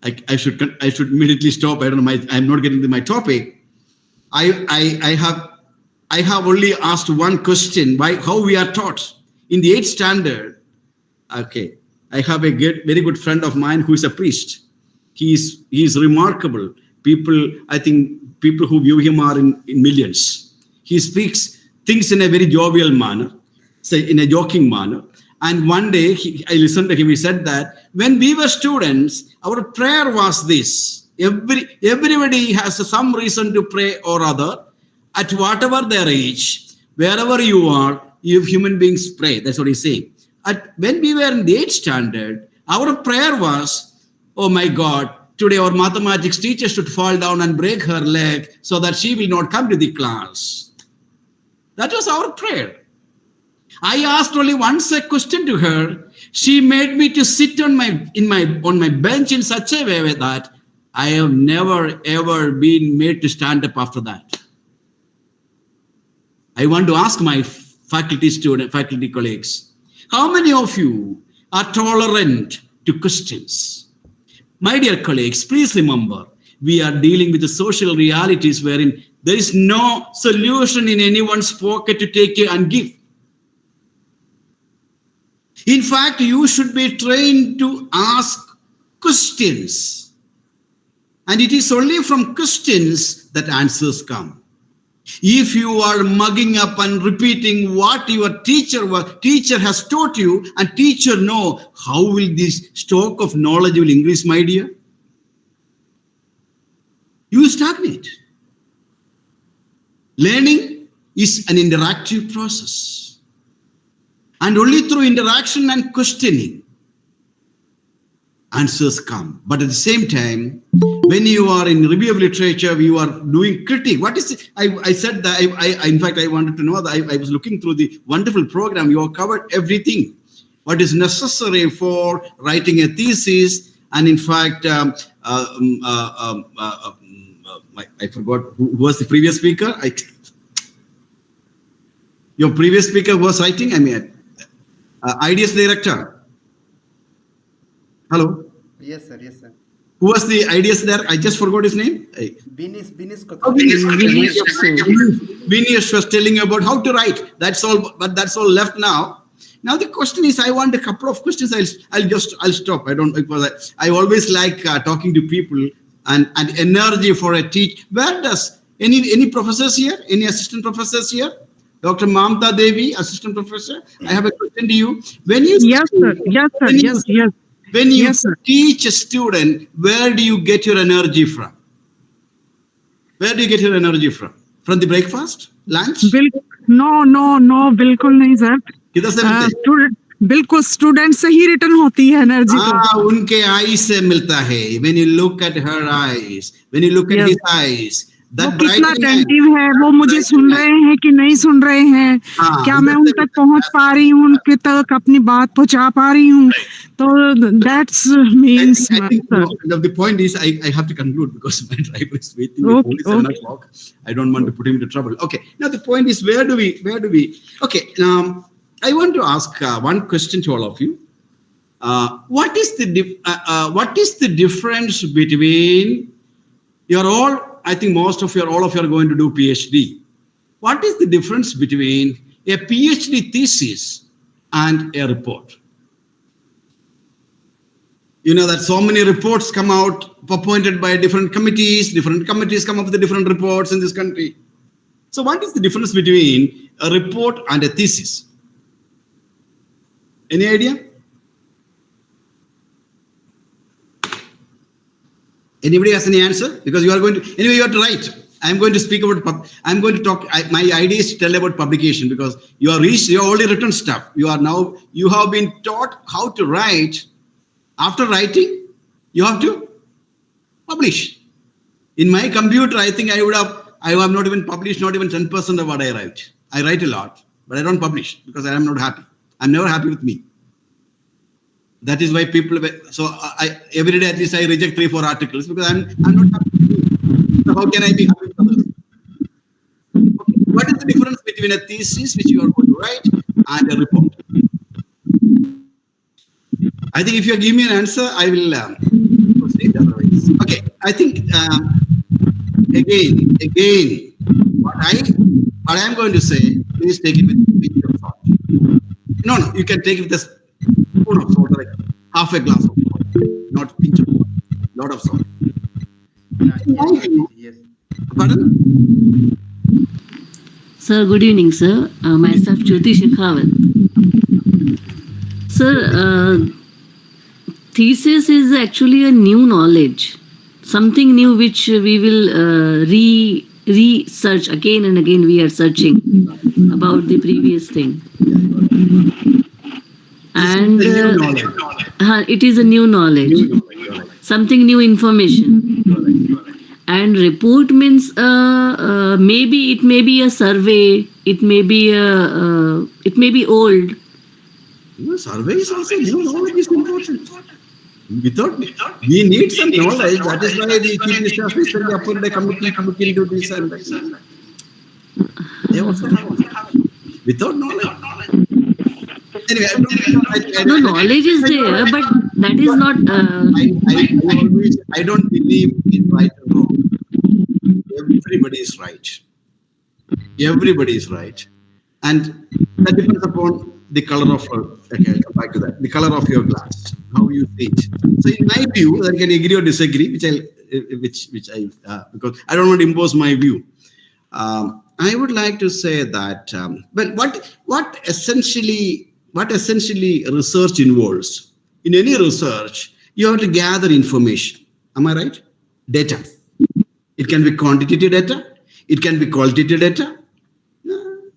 I should immediately stop. I don't know. I'm not getting to my topic. I have only asked one question: how we are taught in the 8th standard. Okay, I have a very good friend of mine who is a priest. He is remarkable. I think people who view him are in millions. He speaks things in a very jovial manner, say in a joking manner. And one day I listened to him. He said that when we were students, our prayer was this: everybody has some reason to pray or other, at whatever their age, wherever you are, you human beings pray. That's what he's saying. When we were in the 8th standard, our prayer was, oh my God, today our mathematics teacher should fall down and break her leg so that she will not come to the class. That was our prayer. I asked only once a question to her. She made me to sit on my bench in such a way that I have never ever been made to stand up after that. I want to ask my faculty colleagues, how many of you are tolerant to questions? My dear colleagues, please remember, we are dealing with the social realities wherein there is no solution in anyone's pocket to take and give. In fact, you should be trained to ask questions. And it is only from questions that answers come. If you are mugging up and repeating what your teacher has taught you, and teacher know, how will this stock of knowledge will increase, my dear? You stagnate. Learning is an interactive process. And only through interaction and questioning, answers come. But at the same time, when you are in review of literature, you are doing critique. What is it? I said that, in fact, I wanted to know that I was looking through the wonderful program. You have covered everything. What is necessary for writing a thesis. And in fact, I forgot who was the previous speaker. Your previous speaker was writing, IDS director. Hello? Yes, sir. Yes, sir. Who was the IDS director? I just forgot his name. Vinish Vinish was telling you about how to write. That's all, but that's all left now. Now the question is, I want a couple of questions. I'll stop. I don't, because I always like talking to people and energy for a teach. Where does any professors here? Any assistant professors here? Dr. Mamta Devi, assistant professor. I have a question to you. When you When you teach a student, where do you get your energy from? Where do you get your energy from? From the breakfast, lunch? No, बिल्कुल नहीं sir. किधर से मिलते हैं? बिल्कुल student से ही return होती है एनर्जी. उनके eyes से मिलता है. When you look at her eyes, when you look at his eyes, वो कितना अटेंटिव है, वो मुझे सुन रहे हैं कि नहीं सुन रहे हैं, क्या मैं उन तक पहुंच पा रही हूँ, उनके तक अपनी बात पहुंचा पा रही हूँ, तो that's means. The point is, I have to conclude because my driver is waiting. Only 7 o'clock. I don't want to put him into trouble. Okay. Now the point is, where do we? Okay. I want to ask one question to all of you. What is the difference between I think all of you are going to do PhD. What is the difference between a PhD thesis and a report? You know that so many reports come out appointed by different committees come up with the different reports in this country. So what is the difference between a report and a thesis? Any idea? Anybody has any answer? Because you are going to, anyway, you have to write. I'm going to speak about, I'm going to talk, my idea is to tell about publication because you are already written stuff. You have been taught how to write. After writing, you have to publish. In my computer, I think I have not even published, not even 10% of what I write. I write a lot, but I don't publish because I am not happy. I'm never happy with me. That is why people, so every day at least I reject 3-4 articles because I'm not happy with me. So how can I be happy with others? Okay. What is the difference between a thesis, which you are going to write, and a report? I think if you give me an answer, I will proceed otherwise. Okay, I think again, what I am going to say, please take it with a pinch of salt. No, you can take it with a spoon of salt, like half a glass of salt, not pinch of salt, lot of salt. Yes. Pardon? Sir, good evening, sir. Myself, Jyoti Shekhawat. Sir, thesis is actually a new knowledge, something new which we will research again and again. We are searching about the previous thing. And it is a new knowledge, something new information. And report means maybe it may be a survey, it may be old. Survey is also new knowledge is important. We need some knowledge. That is why the Chief Minister recently appointed a committee to look into this and that. They also have without knowledge. Anyway, No, knowledge is there, but that is not. I don't believe in right or wrong. Everybody is right. Everybody is right, and that depends upon the color of. Okay, I'll come back to that. The color of your glass, how you see it. So, in my view, I can agree or disagree, which I because I don't want to impose my view. I would like to say that. But what essentially research involves? In any research, you have to gather information. Am I right? Data. It can be quantitative data. It can be qualitative data.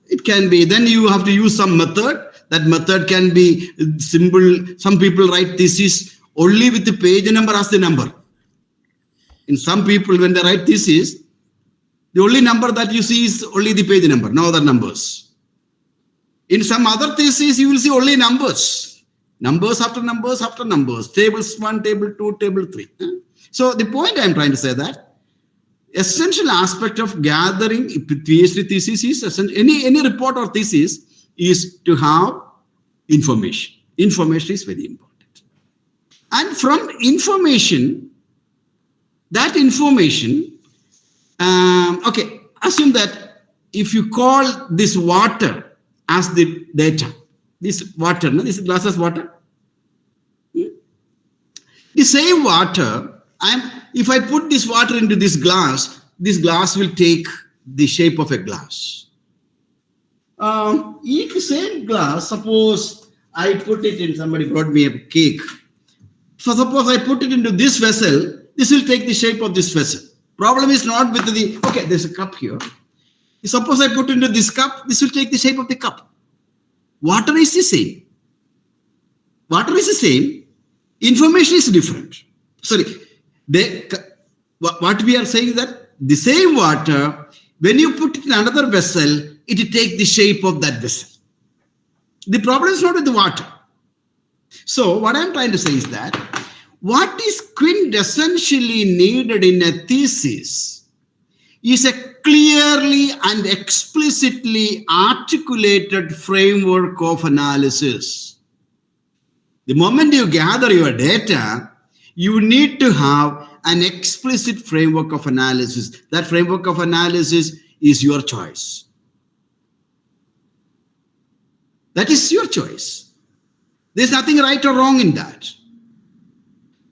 It can be. Then you have to use some method. That method can be simple. Some people write thesis only with the page number as the number. In some people, when they write thesis, the only number that you see is only the page number, no other numbers. In some other thesis, you will see only numbers. Numbers after numbers after numbers. Tables 1, table 2, table 3. So the point I am trying to say that essential aspect of gathering PhD thesis is essential. Any report or thesis is to have information. Information is very important. And from information, that information, okay, assume that if you call this water as the data, this water, no, this glass as water. The same water, if I put this water into this glass will take the shape of a glass. Each same glass, suppose I put it in, somebody brought me a cake. So suppose I put it into this vessel, this will take the shape of this vessel. Problem is not with the, okay, there's a cup here. Suppose I put into this cup, this will take the shape of the cup. Water is the same. Water is the same. Information is different. Sorry, what we are saying is that the same water, when you put it in another vessel, it will take the shape of that vessel. The problem is not with the water. So what I'm trying to say is that what is quintessentially needed in a thesis is a clearly and explicitly articulated framework of analysis. The moment you gather your data, you need to have an explicit framework of analysis. That framework of analysis is your choice. That is your choice. There's nothing right or wrong in that.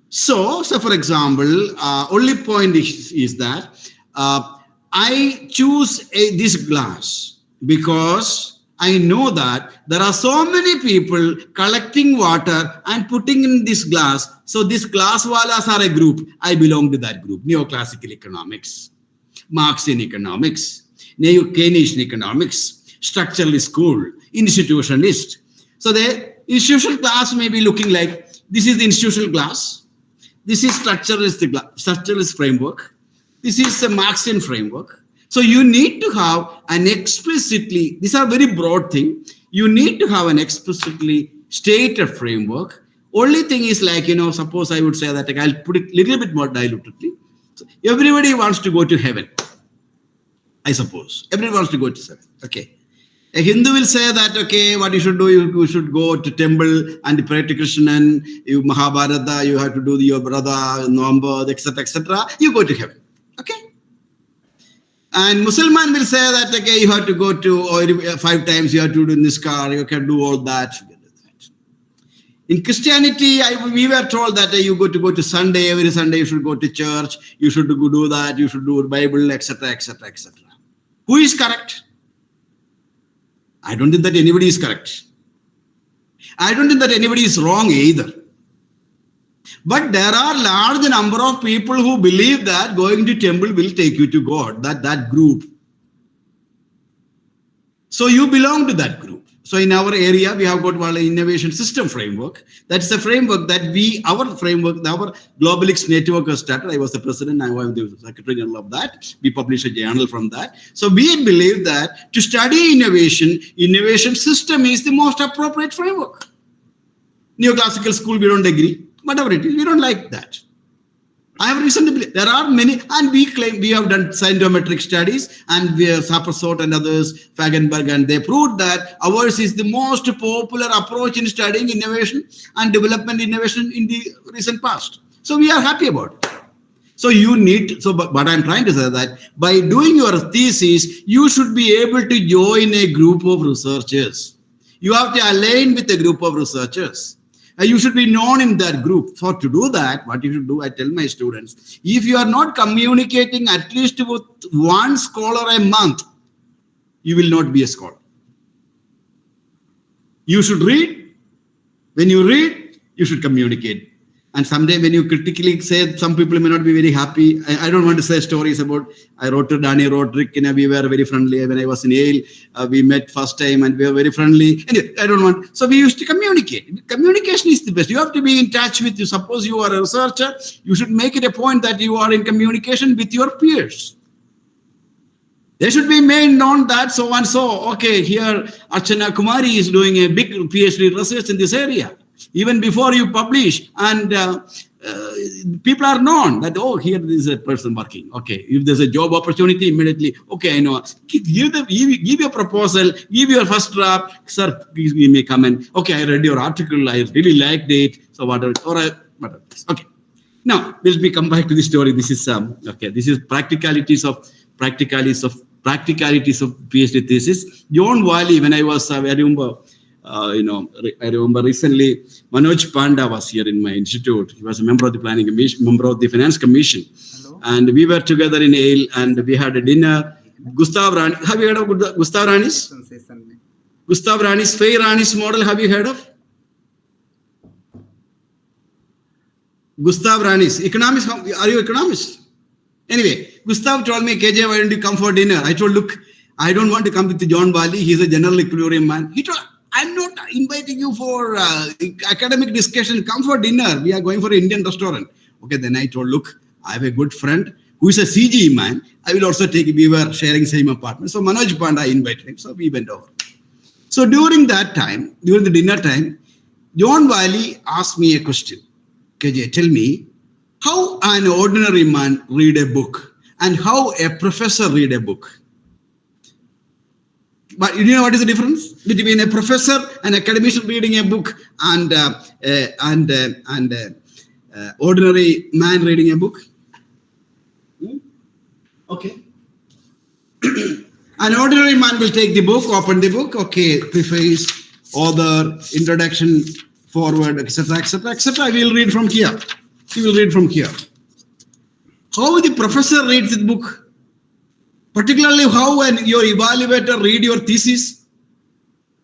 So for example, only point is that I choose this glass because I know that there are so many people collecting water and putting in this glass. So this glass walas are a group. I belong to that group. Neoclassical economics, Marxian economics, Neo-Keynesian economics, structuralist school, institutionalist. So the institutional class may be looking like, this is the institutional class. This is structuralist framework. This is a Marxian framework. So you need to have an explicitly, these are very broad things. You need to have an explicitly stated framework. Only thing is like, suppose I would say that, like, I'll put it a little bit more dilutedly. So everybody wants to go to heaven, I suppose. Everyone wants to go to heaven. Okay. A Hindu will say that, okay, what you should do, you should go to temple and pray to Krishna, you Mahabharata, you have to do your brother, November, etc., etc. You go to heaven. Okay. And Muslim will say that, okay, you have to go to 5 times, you have to do in this car, you can do all that. In Christianity, we were told that you go to Sunday, every Sunday you should go to church, you should do that, you should do the Bible, etc., etc., etc. Who is correct? I don't think that anybody is correct. I don't think that anybody is wrong either. But there are large number of people who believe that going to temple will take you to God, that group. So you belong to that group. So in our area, we have got one innovation system framework. That's the framework that our Globalix network has started. I was the president, I was the secretary general of that. We published a journal from that. So we believe that to study innovation system is the most appropriate framework. Neoclassical school, we don't agree. Whatever it is, we don't like that. I have reason to believe there are many, and we claim we have done scientometric studies, and we have Sappersot and others, Fagenberg, and they proved that ours is the most popular approach in studying innovation and development innovation in the recent past. So we are happy about it. So you need, but I'm trying to say that by doing your thesis, you should be able to join a group of researchers. You have to align with a group of researchers. You should be known in that group. So to do that, what you should do, I tell my students, if you are not communicating at least with one scholar a month, you will not be a scholar. You should read. When you read, you should communicate. And someday when you critically say, some people may not be very happy. I don't want to say stories about, I wrote to Danny Roderick, we were very friendly. When I was in Yale, we met first time and we were very friendly. Anyway, I don't want, so we used to communicate. Communication is the best. You have to be in touch with you. Suppose you are a researcher, you should make it a point that you are in communication with your peers. They should be made known that so and so, okay, here Archana Kumari is doing a big PhD research in this area. Even before you publish, and people are known that, oh, here is a person working. Okay, if there's a job opportunity, immediately, okay, I know. Give your proposal, give your first draft, sir, please give me a comment. Okay, I read your article, I really liked it. So whatever, whatever. Okay. Now, we'll come back to the story. This is okay. This is practicalities of PhD thesis. John Wiley, when I was, I remember recently Manoj Panda was here in my institute. He was a member of the planning commission, member of the finance commission. Hello. And we were together in Ale and we had a dinner. Gustav Rani, have you heard of Gustav Rani's? Gustav Rani's Fay Rani's model, have you heard of? Gustav Rani's economics. Are you economist? Anyway, Gustav told me, KJ, why don't you come for dinner? I told, look, I don't want to come with John Wiley. He's a general equilibrium man. He told, I'm not inviting you for academic discussion. Come for dinner. We are going for an Indian restaurant. Okay, then I told, look, I have a good friend who is a CGE man. I will also take, we were sharing same apartment. So Manoj Panda invited him. So we went over. So during that time, during the dinner time, John Wiley asked me a question. KJ, tell me, how an ordinary man read a book and how a professor read a book? But you know what is the difference between a professor and academician reading a book and ordinary man reading a book? Okay. An ordinary man will take the book, open the book, okay, preface, author, introduction, forward, etc., etc., etc. I will read from here. He will read from here. How the professor reads the book? Particularly how when your evaluator read your thesis,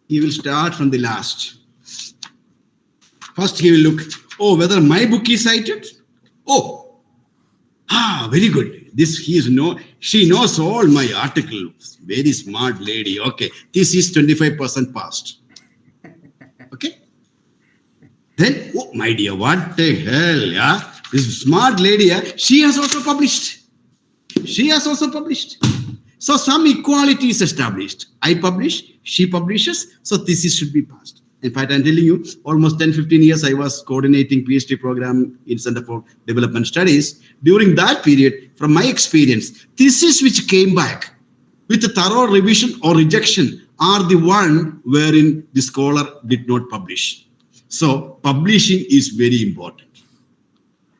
he will start from the last. First he will look, oh, whether my book is cited. Oh, very good. She knows all my articles. Very smart lady. Okay, thesis 25% passed. Okay. Then, oh my dear, what the hell, yeah? This smart lady, yeah, she has also published. She has also published. So some equality is established. I publish, she publishes, so thesis should be passed. In fact, I'm telling you, almost 10-15 years I was coordinating PhD program in Center for Development Studies. During that period, from my experience, thesis which came back with a thorough revision or rejection are the one wherein the scholar did not publish. So publishing is very important.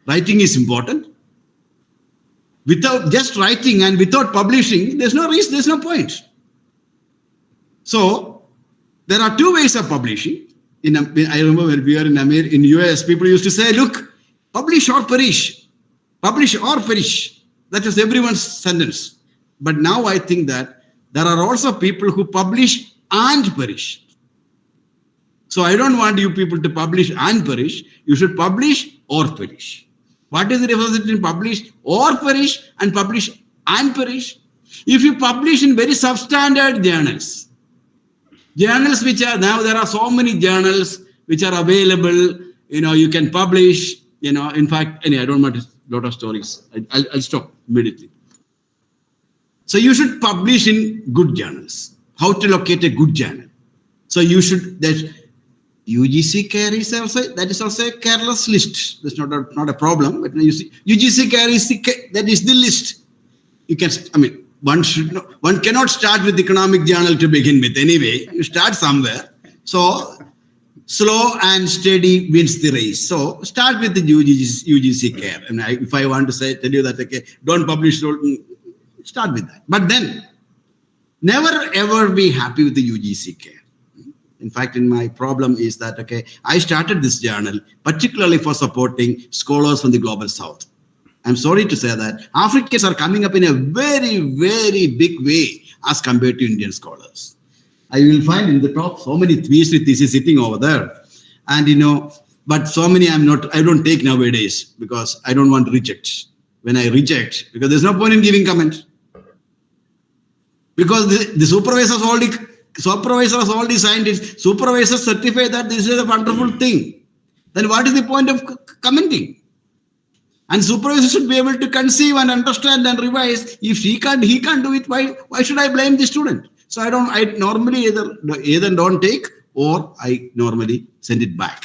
Writing is important. Without just writing and without publishing, there's no reason, there's no point. So there are two ways of publishing. I remember when we were in US, people used to say, look, publish or perish. Publish or perish. That was everyone's sentence. But now I think that there are also people who publish and perish. So I don't want you people to publish and perish. You should publish or perish. What is the difference between publish or perish and publish and perish? If you publish in very substandard journals which are now, there are so many journals which are available, you can publish, in fact, anyway, I don't want a lot of stories. I'll stop immediately. So you should publish in good journals. How to locate a good journal? So you should, that UGC care is also, that is also a careless list. That's not a problem, but you see, UGC care is that is the list. You can, one cannot start with economic journal to begin with anyway. You start somewhere. So slow and steady wins the race. So start with the UGC care. And if I want to tell you that, okay, don't publish, start with that. But then never ever be happy with the UGC care. In fact, in my problem is that, okay, I started this journal particularly for supporting scholars from the global south. I'm sorry to say that Africans are coming up in a very, very big way as compared to Indian scholars. I will find in the top so many PhD theses sitting over there. And, but so many I don't take nowadays because I don't want to reject. When I reject, because there's no point in giving comment. Because the supervisors already signed it. Supervisors certify that this is a wonderful thing. Then what is the point of commenting? And supervisor should be able to conceive and understand and revise. If he can't do it, why should I blame the student? So I normally either don't take or I normally send it back.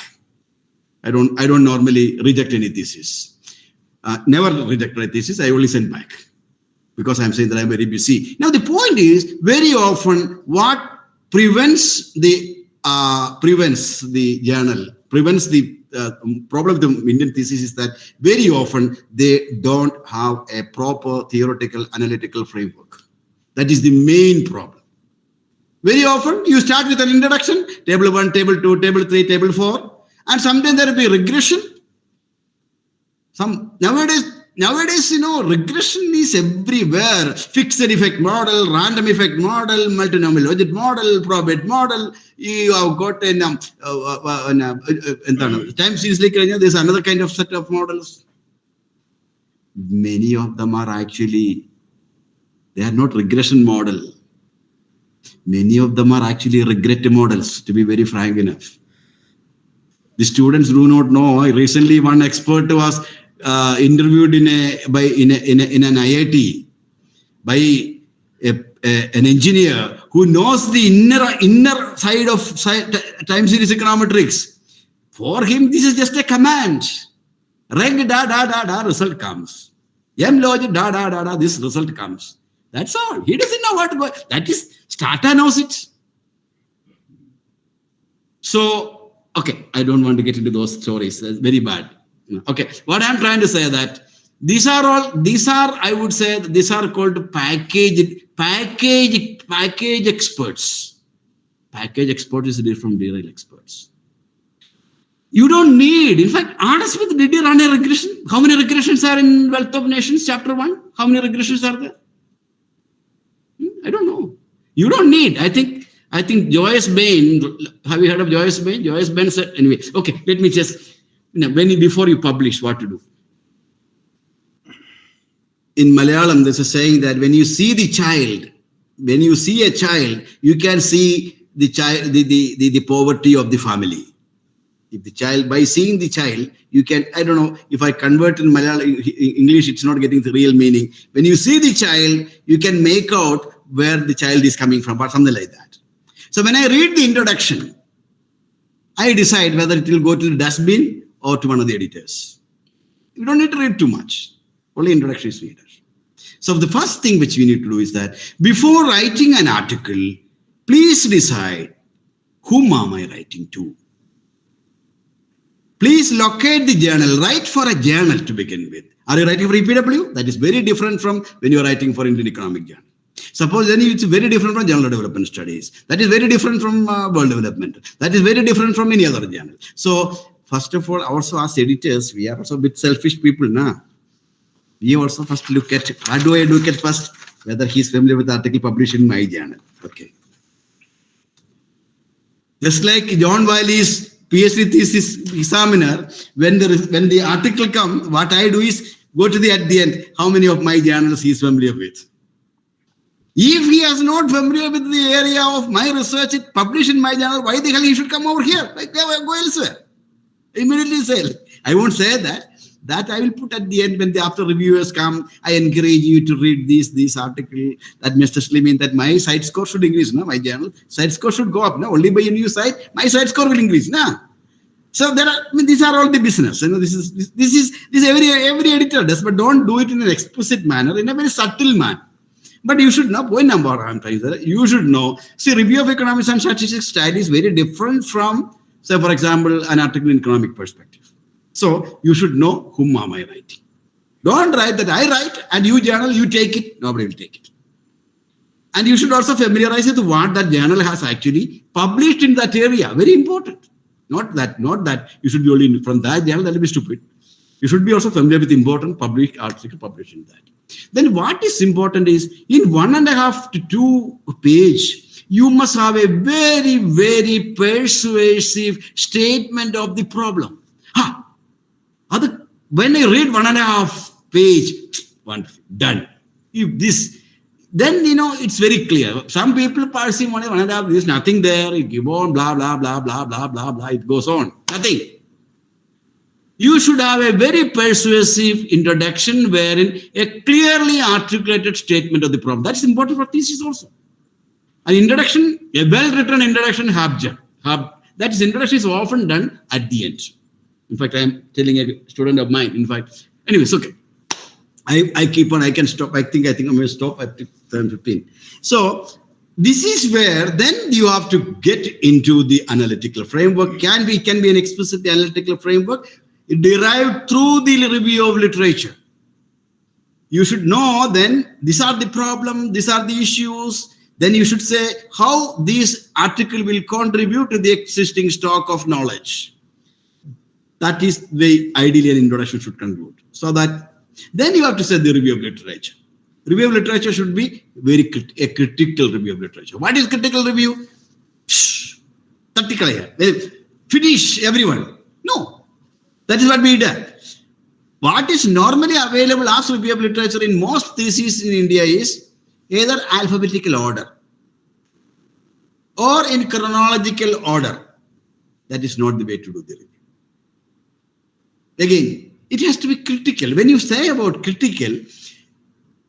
I don't normally reject any thesis. Never reject my thesis. I only send back because I'm saying that I'm very busy. Now the point is, very often what prevents the journal, prevents the problem of the Indian thesis is that very often they don't have a proper theoretical analytical framework. That is the main problem. Very often you start with an introduction, table 1, table 2, table 3, table 4, and sometimes there will be regression. Nowadays, regression is everywhere. Fixed effect model, random effect model, multinomial logit model, probit model. You have got time series like there's another kind of set of models. Many of them are actually, they are not regression model. Many of them are actually regret models, to be very frank enough. The students do not know. Recently, one expert was interviewed in an IIT by an engineer who knows the inner side of time series econometrics. For him, this is just a command. Reg da, result comes. M logit da, this result comes. That's all. He doesn't know what. That is, Stata knows it. So, okay, I don't want to get into those stories. That's very bad. Okay, what I'm trying to say that these are, I would say, these are called package experts. Package expert is different from derail experts. You don't need, in fact, Adam Smith, did he run a regression? How many regressions are in Wealth of Nations, chapter 1? How many regressions are there? I don't know. You don't need. I think Joyce Bain, have you heard of Joyce Bain? Joyce Bain said, anyway, okay, let me just, before you publish, what to do. In Malayalam, there's a saying that when you see a child, you can see the child, the poverty of the family. If the child, by seeing the child, you can, I don't know, if I convert in Malayalam, English, it's not getting the real meaning. When you see the child, you can make out where the child is coming from, or something like that. So when I read the introduction, I decide whether it will go to the dustbin or to one of the editors. You don't need to read too much. Only introduction is needed. So the first thing which we need to do is that before writing an article, please decide whom am I writing to. Please locate the journal. Write for a journal to begin with. Are you writing for EPW? That is very different from when you are writing for Indian Economic Journal. Suppose then it's very different from General Development Studies. That is very different from World Development. That is very different from any other journal. So first of all, also as editors, we are also a bit selfish people now. We also first look at, what do I look at first? Whether he's familiar with the article published in my journal. Okay. Just like John Wiley's PhD thesis examiner, when the article comes, what I do is go to at the end, how many of my journals he is familiar with. If he is not familiar with the area of my research, it published in my journal, why the hell he should come over here? Like, go elsewhere. Immediately say, I won't say that. That I will put at the end when the after reviewers come. I encourage you to read this article. That necessarily means that my site score should increase. No, my journal site score should go up. No, only by a new site, my site score will increase. No. So there are, these are all the business. This is every editor does, but don't do it in an explicit manner, in a very subtle manner. But you should know, point number I'm trying to say, you should know, see, review of economics and statistics style is very different from, say, for example, an article in economic perspective. So you should know whom am I writing. Don't write that I write and you journal, you take it, nobody will take it. And you should also familiarize with what that journal has actually published in that area. Very important. Not that you should be only from that journal, that will be stupid. You should be also familiar with important published article published in that. Then what is important is in 1.5 to 2 page, you must have a very, very persuasive statement of the problem. When I read 1.5 page, done. If this, then it's very clear. Some people perceive 1.5, there's nothing there. You give on, blah, blah, blah, blah, blah, blah, blah. It goes on. Nothing. You should have a very persuasive introduction wherein a clearly articulated statement of the problem. That's important for thesis also. An introduction, a well-written introduction, that introduction is often done at the end. In fact, I'm telling a student of mine, in fact, anyways, okay. I keep on, I can stop. I think I'm going to stop at 10:15. So this is where then you have to get into the analytical framework. Can be an explicit analytical framework derived through the review of literature. You should know then these are the problem, these are the issues. Then you should say how this article will contribute to the existing stock of knowledge. That is the ideally an introduction should conclude. So that then you have to say the review of literature. Review of literature should be a critical review of literature. What is critical review? Tactical here. Finish everyone. No. That is what we did. What is normally available as review of literature in most theses in India is either alphabetical order or in chronological order. That is not the way to do the review. Again, it has to be critical. When you say about critical,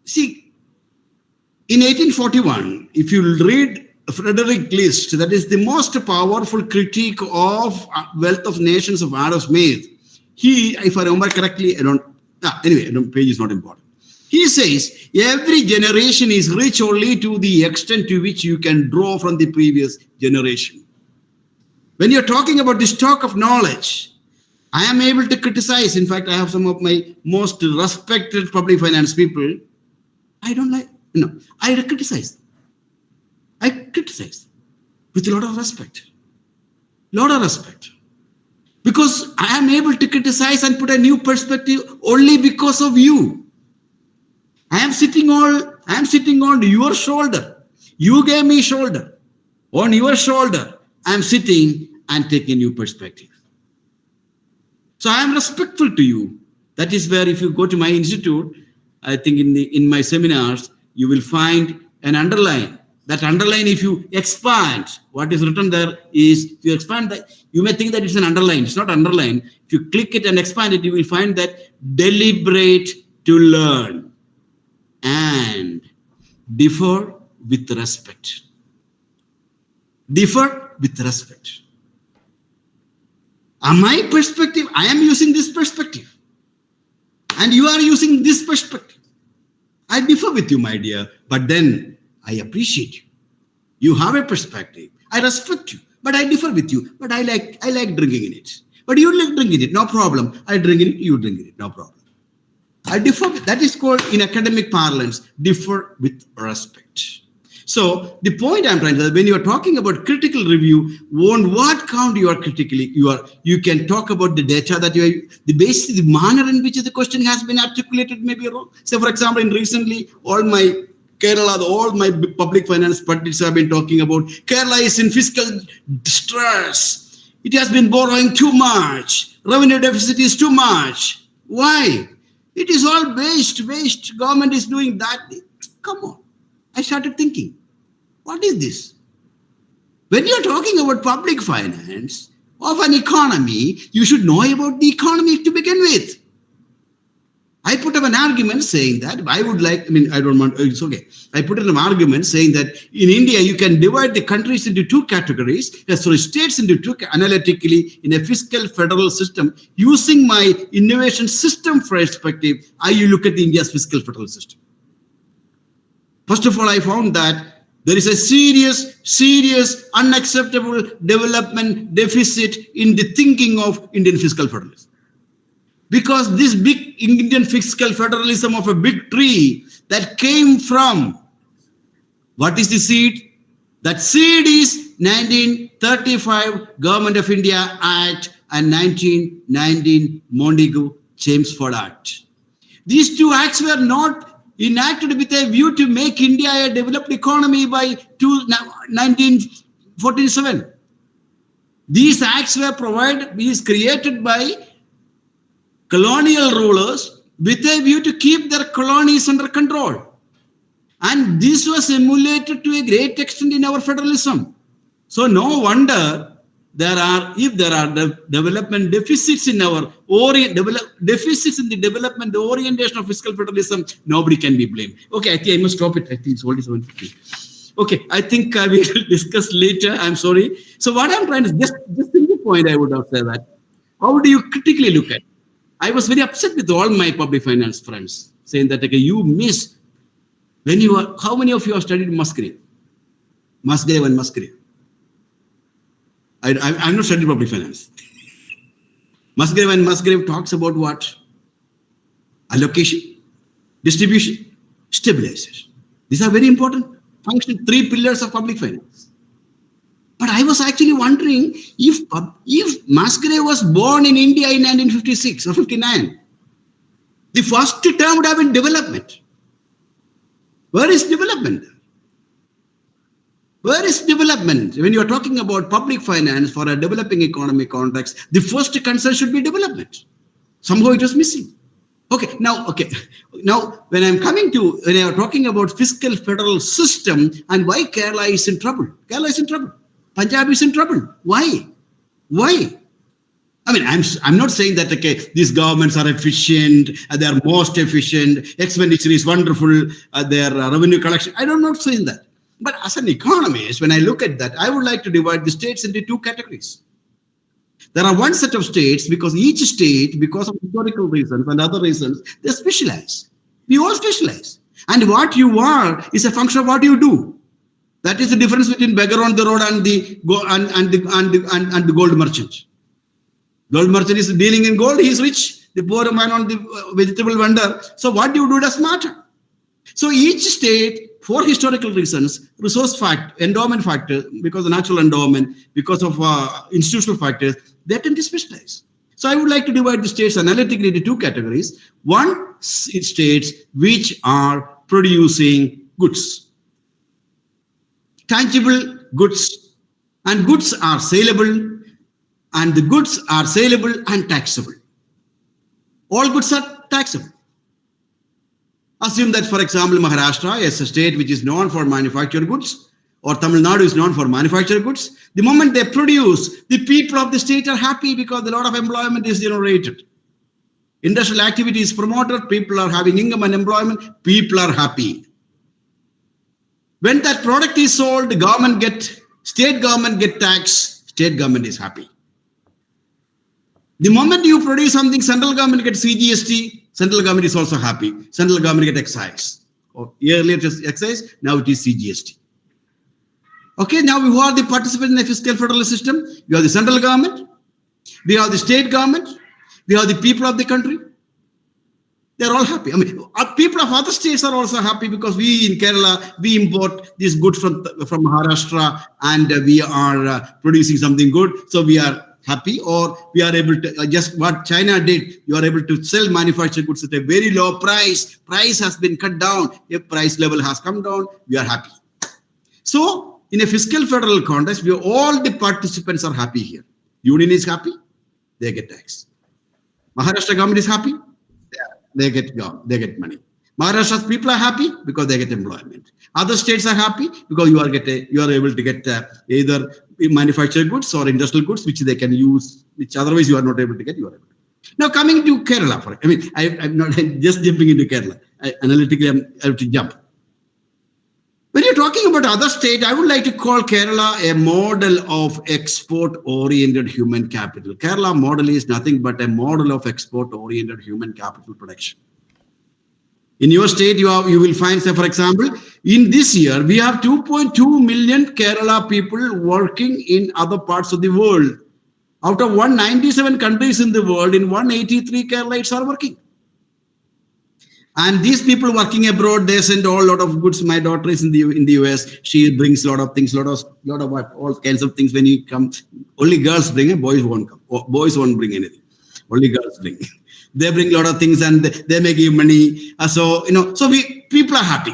see, in 1841, if you read Frederick List, that is the most powerful critique of Wealth of Nations of Adam Smith. He, if I remember correctly, page is not important. He says, every generation is rich only to the extent to which you can draw from the previous generation. When you're talking about the stock of knowledge, I am able to criticize. In fact, I have some of my most respected public finance people. I don't like, I criticize. I criticize with a lot of respect. Because I am able to criticize and put a new perspective only because of you. I am sitting on your shoulder. You gave me shoulder. On your shoulder, I am sitting and taking new perspective. So I am respectful to you. That is where if you go to my institute, I think in my seminars, you will find an underline. That underline, if you expand, what is written there is, if you expand that, you may think that it's an underline. It's not underline. If you click it and expand it, you will find that deliberate to learn and differ with respect. Differ with respect. My perspective, I am using this perspective. And you are using this perspective. I differ with you, my dear, but then I appreciate you. You have a perspective. I respect you, but I differ with you. But I like drinking in it. But you like drinking it, no problem. I drink in it, you drink in it, no problem. I differ with, that is called in academic parlance, differ with respect. So the point I'm trying to say, when you are talking about critical review, on what count you are critically, you can talk about the data that you are, the basis, the manner in which the question has been articulated may be wrong. So for example, in recently, all my public finance pundits have been talking about Kerala is in fiscal distress. It has been borrowing too much. Revenue deficit is too much. Why? It is all waste. Government is doing that. Come on. I started thinking, what is this? When you're talking about public finance of an economy, you should know about the economy to begin with. I put up an argument saying that I put in an argument saying that in India, you can divide the countries into two categories, states into two analytically in a fiscal federal system. Using my innovation system perspective, I look at India's fiscal federal system. First of all, I found that there is a serious, unacceptable development deficit in the thinking of Indian fiscal federalism. Because this big Indian fiscal federalism of a big tree that came from, what is the seed? That seed is 1935 Government of India Act and 1919 Montagu Chelmsford Act. These two acts were not enacted with a view to make India a developed economy by 1947. These acts were created by colonial rulers with a view to keep their colonies under control. And this was emulated to a great extent in our federalism. So no wonder if there are development deficits in our deficits in the development, the orientation of fiscal federalism, nobody can be blamed. Okay, I think I must stop it. I think it's already 7:50. Okay, I think we will discuss later. I'm sorry. So what I'm trying to just in the point, I would have said that How do you critically look at it? I was very upset with all my public finance friends saying that, okay, you miss when you are, how many of you have studied Musgrave? Musgrave and Musgrave. I'm not studying public finance. Musgrave and Musgrave talks about what? Allocation, distribution, stabilization. These are very important function, 3 pillars of public finance. But I was actually wondering if Musgrave was born in India in 1956 or 59, the first term would have been development. Where is development? Where is development? When you are talking about public finance for a developing economy context, the first concern should be development. Somehow it was missing. Okay, now when I'm talking about fiscal federal system and why Kerala is in trouble. Kerala is in trouble. Punjab is in trouble. Why? Why? I mean, I'm not saying that, okay, these governments are efficient, they are most efficient, expenditure is wonderful, their revenue collection. I'm not saying that. But as an economist, when I look at that, I would like to divide the states into 2 categories. There are one set of states because each state, because of historical reasons and other reasons, they specialize. We all specialize. And what you are is a function of what you do. That is the difference between beggar on the road and the gold merchant. Gold merchant is dealing in gold, he is rich. The poor man on the vegetable vendor. So what you do does matter. So each state, for historical reasons, resource factor, endowment factor, because of natural endowment, because of institutional factors, they tend to specialize. So I would like to divide the states analytically into 2 categories. One is states which are producing goods, tangible goods, and goods are saleable, and the goods are saleable and taxable. All goods are taxable. Assume that, for example, Maharashtra is a state which is known for manufactured goods, or Tamil Nadu is known for manufactured goods. The moment they produce, the people of the state are happy because a lot of employment is generated. Industrial activity is promoted, people are having income and employment, people are happy. When that product is sold, the state government get tax, state government is happy. The moment you produce something, central government gets CGST, central government is also happy. Central government get excise. Earlier it was excise, now it is CGST. Okay, now who are the participants in the fiscal federal system? We have the central government, we have the state government, we have the people of the country. They're all happy. I mean, people of other states are also happy because we in Kerala, we import this good from Maharashtra and we are producing something good. So we are happy, or we are able to, just what China did, you are able to sell manufactured goods at a very low price. Price has been cut down. If price level has come down, we are happy. So in a fiscal federal context, all the participants are happy here. Union is happy, they get tax. Maharashtra government is happy, they get money. Maharashtra's people are happy because they get employment. Other states are happy because you are able to get either manufactured goods or industrial goods which they can use, which otherwise you are not able to get. You are able to. Now coming to Kerala, I'm not just jumping into Kerala. Analytically, I have to jump. When you're talking about other states, I would like to call Kerala a model of export-oriented human capital. Kerala model is nothing but a model of export-oriented human capital production. In your state, you will find, say, for example, in this year, we have 2.2 million Kerala people working in other parts of the world. Out of 197 countries in the world, in 183 Keralites are working. And these people working abroad, they send a lot of goods. My daughter is in the US. She brings a lot of things, lot of all kinds of things. When you come, only girls bring it, boys won't come. Boys won't bring anything. Only girls bring. They bring a lot of things and they make you money. So people are happy.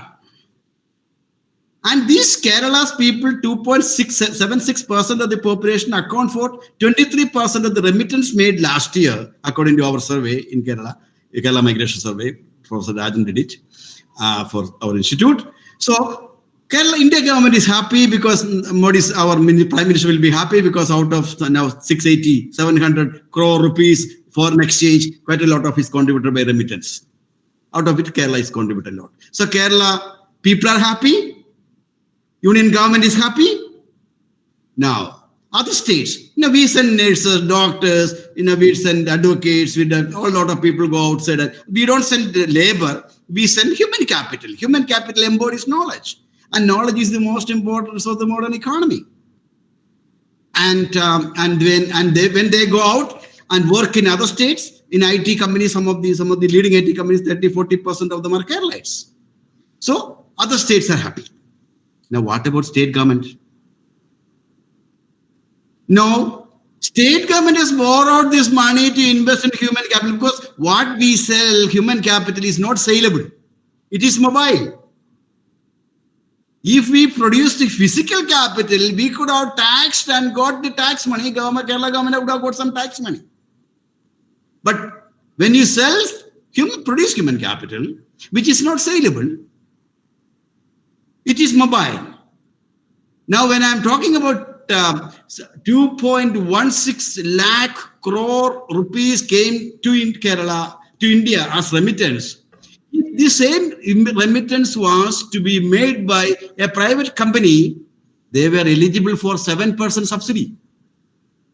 And these Kerala's people, 2.76% of the population account for 23% of the remittance made last year, according to our survey in Kerala Migration Survey. Professor Rajan did it for our institute. So Kerala, India government is happy because our Prime Minister will be happy because out of now 700 crore rupees foreign exchange, quite a lot of is contributed by remittance. Out of it, Kerala is contributed a lot. So Kerala, people are happy. Union government is happy. Now, Other states, we send nurses, doctors, we send advocates, a lot of people go outside. We don't send labor, we send human capital. Human capital embodies knowledge. And knowledge is the most important resource of the modern economy. And when they go out and work in other states, in IT companies, some of the leading IT companies, 30-40% of them are Keralites. So other states are happy. Now, what about state government? No, state government has borrowed this money to invest in human capital because what we sell, human capital, is not saleable. It is mobile. If we produced the physical capital, we could have taxed and got the tax money. Kerala government would have got some tax money. But when you sell produce human capital, which is not saleable, it is mobile. Now, when I'm talking about 2.16 lakh crore rupees came to Kerala, to India as remittance. The same remittance was to be made by a private company. They were eligible for 7% subsidy.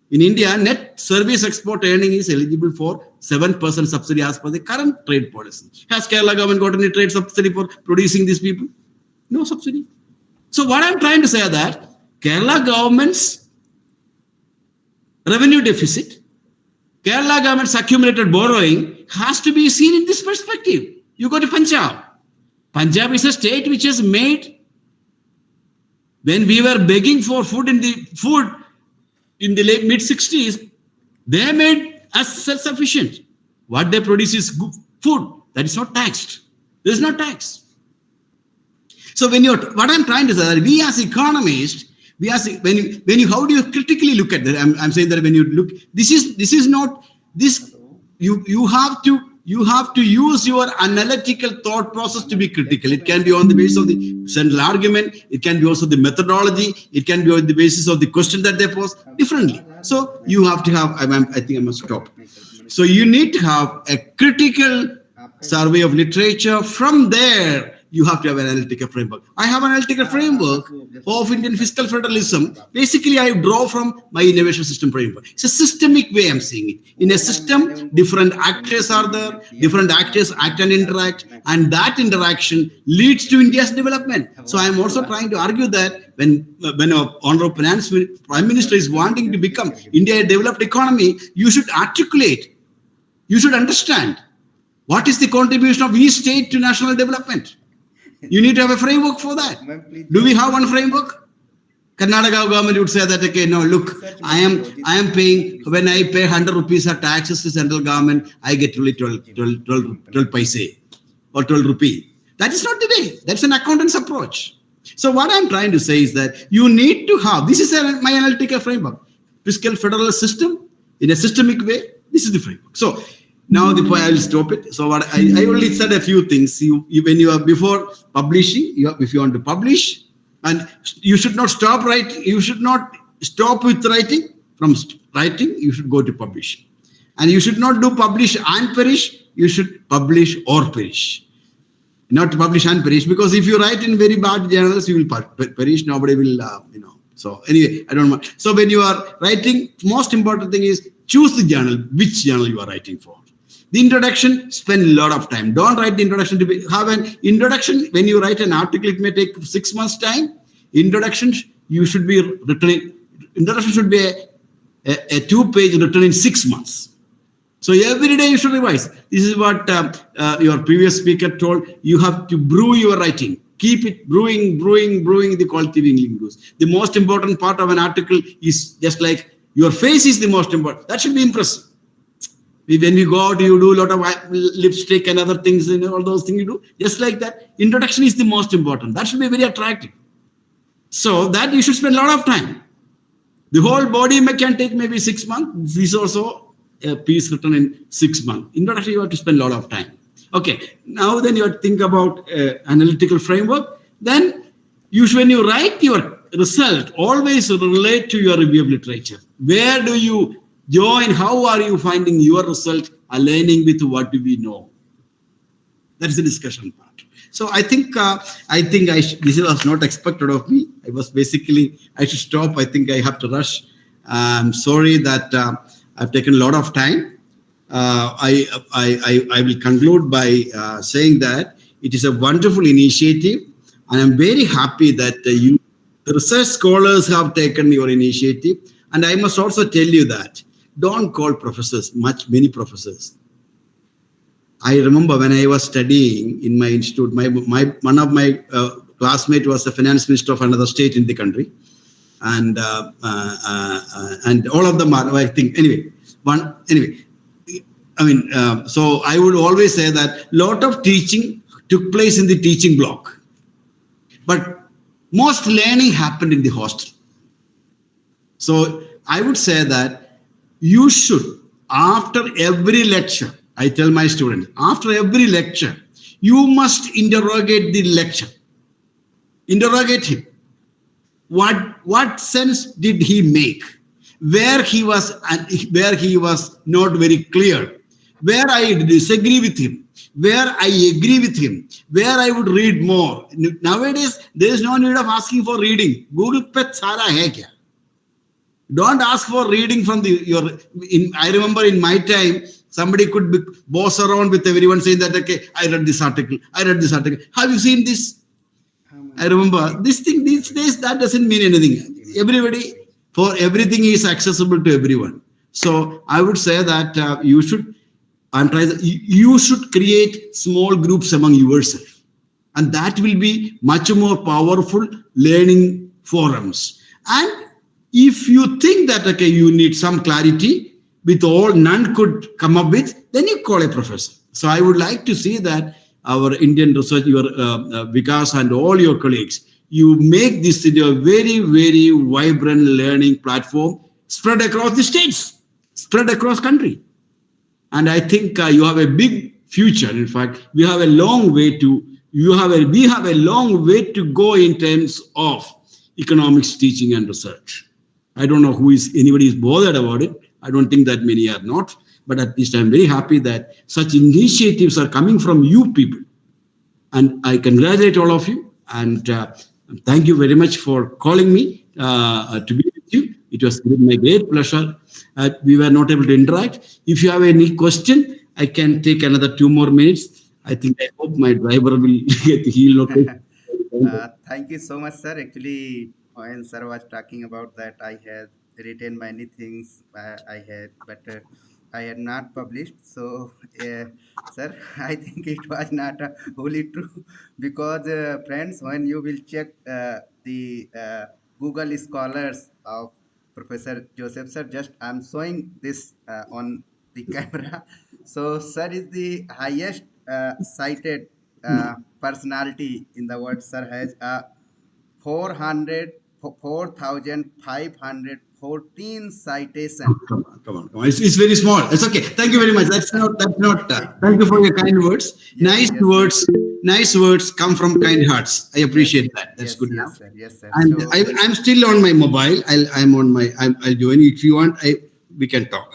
In India, net service export earning is eligible for 7% subsidy as per the current trade policy. Has Kerala government got any trade subsidy for producing these people? No subsidy. So what I'm trying to say is that Kerala government's revenue deficit, Kerala government's accumulated borrowing has to be seen in this perspective. You go to Punjab. Punjab is a state which has made, when we were begging for food in the late mid-60s, they made us self-sufficient. What they produce is good food that is not taxed. There is no tax. So what I'm trying to say, that we as economists, how do you critically look at that? I'm saying that when you look, you have to use your analytical thought process to be critical. It can be on the basis of the central argument. It can be also the methodology. It can be on the basis of the question that they pose differently. So you have to have, I think I must stop. So you need to have a critical survey of literature. From there, you have to have an analytical framework. I have an analytical framework of Indian fiscal federalism. Basically, I draw from my innovation system framework. It's a systemic way I'm seeing it. In a system, different actors are there, different actors act and interact, and that interaction leads to India's development. So I'm also trying to argue that when our Honorable Prime Minister is wanting to become India a developed economy, you should articulate, you should understand what is the contribution of each state to national development. You need to have a framework for that. Do we have one framework? Karnataka government would say that, okay, no, look, I am paying, when I pay 100 rupees of taxes to central government, I get only 12 paise or 12 rupee. That is not the way. That's an accountant's approach. So what I'm trying to say is that you need to have, this is my analytical framework, fiscal federal system in a systemic way. This is the framework. So now I will stop it. So what I only said a few things. When you are before publishing, if you want to publish, and you should not stop writing. You should not stop with writing. From writing, you should go to publish, and you should not do publish and perish. You should publish or perish, not publish and perish. Because if you write in very bad journals, you will perish. Nobody will, So anyway, I don't know. So when you are writing, most important thing is choose the journal. Which journal you are writing for. The introduction, spend a lot of time. Don't write the introduction have an introduction. When you write an article, it may take 6 months time. Introduction, you should be written. Introduction should be a 2-page written in 6 months. So every day you should revise. This is what your previous speaker told. You have to brew your writing. Keep it brewing, the quality of English improves. The most important part of an article is just like your face is the most important. That should be impressive. When you go out, you do a lot of lipstick and other things, all those things you do. Just like that, introduction is the most important. That should be very attractive. So that you should spend a lot of time. The whole body can take maybe 6 months. This is also a piece written in 6 months. Introduction, you have to spend a lot of time. Okay, now then you have to think about analytical framework. Then when you write your result, always relate to your review of literature. Where do you join? How are you finding your result aligning with what do we know? That is the discussion part. So I think this was not expected of me. I was basically, I should stop. I think I have to rush. I'm sorry that I've taken a lot of time. I will conclude by saying that it is a wonderful initiative, and I'm very happy that you, the research scholars, have taken your initiative. And I must also tell you that don't call professors many professors. I remember when I was studying in my institute, my one of my classmate was the finance minister of another state in the country, and all of them are, I think, anyway. I mean, so I would always say that lot of teaching took place in the teaching block, but most learning happened in the hostel. So I would say that you should, after every lecture, I tell my students, after every lecture, you must interrogate the lecture. Interrogate him. What sense did he make? Where he was not very clear, where I disagree with him, where I agree with him, where I would read more. Nowadays, there is no need of asking for reading. Google pe sara hai kya? Don't ask for reading from your. I remember in my time, somebody could boss around with everyone saying that, okay, I read this article. I read this article. Have you seen this? I remember this thing these days, that doesn't mean anything. Everybody, for everything is accessible to everyone. So I would say that you should, you should create small groups among yourself, and that will be much more powerful learning forums. And if you think that, okay, you need some clarity with all none could come up with, then you call a professor. So I would like to see that our Indian research, your Vikas and all your colleagues, you make this into a very, very vibrant learning platform spread across the states, spread across country. And I think you have a big future. In fact, we have a long way to we have a long way to go in terms of economics teaching and research. I don't know who is anybody is bothered about it. I don't think that many are not, but at least I'm very happy that such initiatives are coming from you people, and I congratulate all of you, and thank you very much for calling me to be with you. It was my great pleasure. We were not able to interact. If you have any question, I can take another 2 more minutes. I hope my driver will get healed. Thank you so much, sir. Actually, when sir was talking about that, I had written many things I had, but I had not published. So, sir, I think it was not wholly true because, friends, when you will check the Google Scholars of Professor Joseph, sir, just I'm showing this on the camera. So, sir is the highest cited personality in the world. Sir has 400 4,514 citation. Come on. It's very small. It's okay. Thank you very much. That's not. Thank you for your kind words. Yes, yes, Words. sir. Nice words come from kind hearts. I Yes, appreciate that. That's yes, good yes, enough. sir. Yes, sir. And So, I'm still on my mobile. I'm on my. I'll join you if you want. We can talk.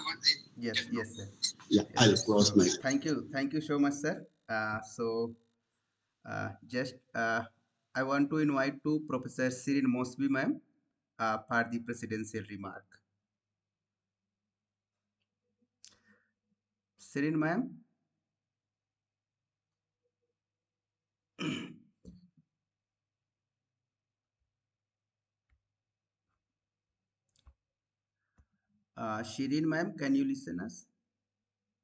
yes, yes, sir. Yeah, Yes, I'll sir. close So, my. thank you so much, sir. So, just I want to invite to Professor Shireen Moosvi, ma'am, for the presidential remark. Shireen, ma'am. Shireen, ma'am, can you listen us?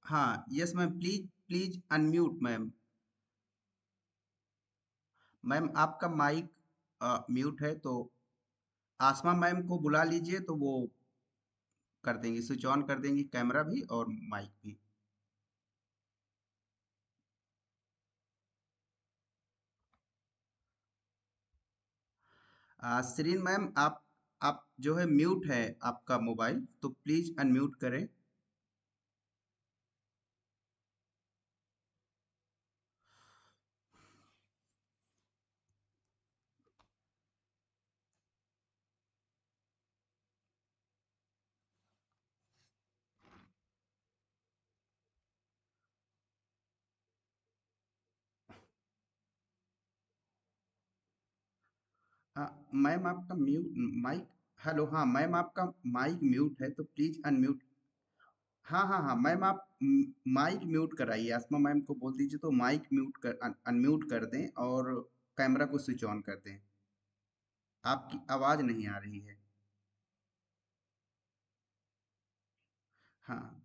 हाँ, yes, ma'am. Please unmute, ma'am. Ma'am आपका mic mute है, तो आसमा ma'am को बुला लीजिए, तो वो कर देंगी, स्विच ऑन कर देंगी कैमरा भी और माइक भी। श्रीन मैम, आप जो है म्यूट है आपका मोबाइल, तो प्लीज अनम्यूट करें। मैम आपका म्यूट माइक, हेलो, हाँ मैम, आपका माइक म्यूट है तो प्लीज अनम्यूट। हाँ हाँ हाँ मैम, आप माइक म्यूट कराइए, आसमा मैम को बोल दीजिए तो माइक म्यूट कर अनम्यूट कर दें और कैमरा को स्विच ऑन कर दें। आपकी आवाज नहीं आ रही है। हाँ।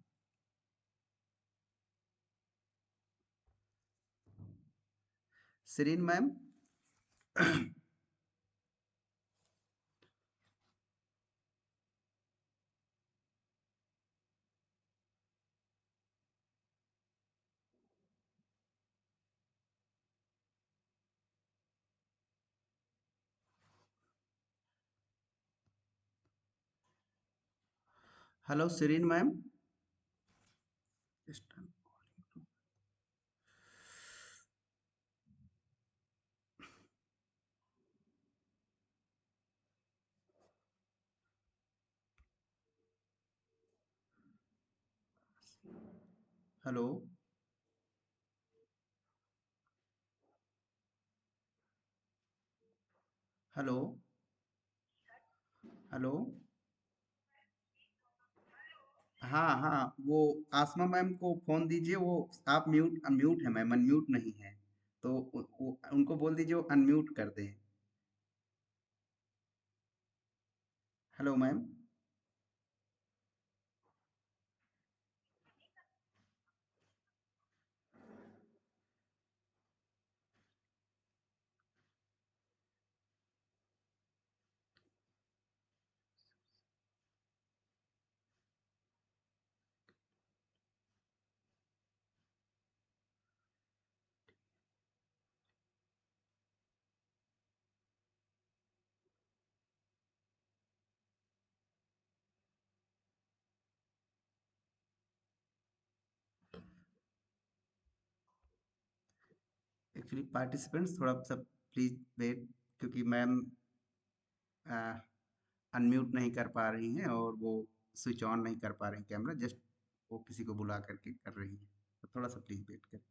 Shirin ma'am. Hello Shirin ma'am. Hello. Hello. Hello. हाँ हाँ, वो आसमा मैम को फोन दीजिए, वो आप म्यूट म्यूट है मैम, अनम्यूट नहीं है। तो उनको बोल दीजिए वो अनम्यूट कर दें। Hello ma'am. एक्चुअली पार्टिसिपेंट्स थोड़ा सा प्लीज वेट, क्योंकि मैम अनम्यूट नहीं कर पा रही हैं और वो स्विच ऑन नहीं कर पा रही कैमरा, जस्ट वो किसी को बुला करके कर रही हैं, तो थोड़ा सा प्लीज वेट करें।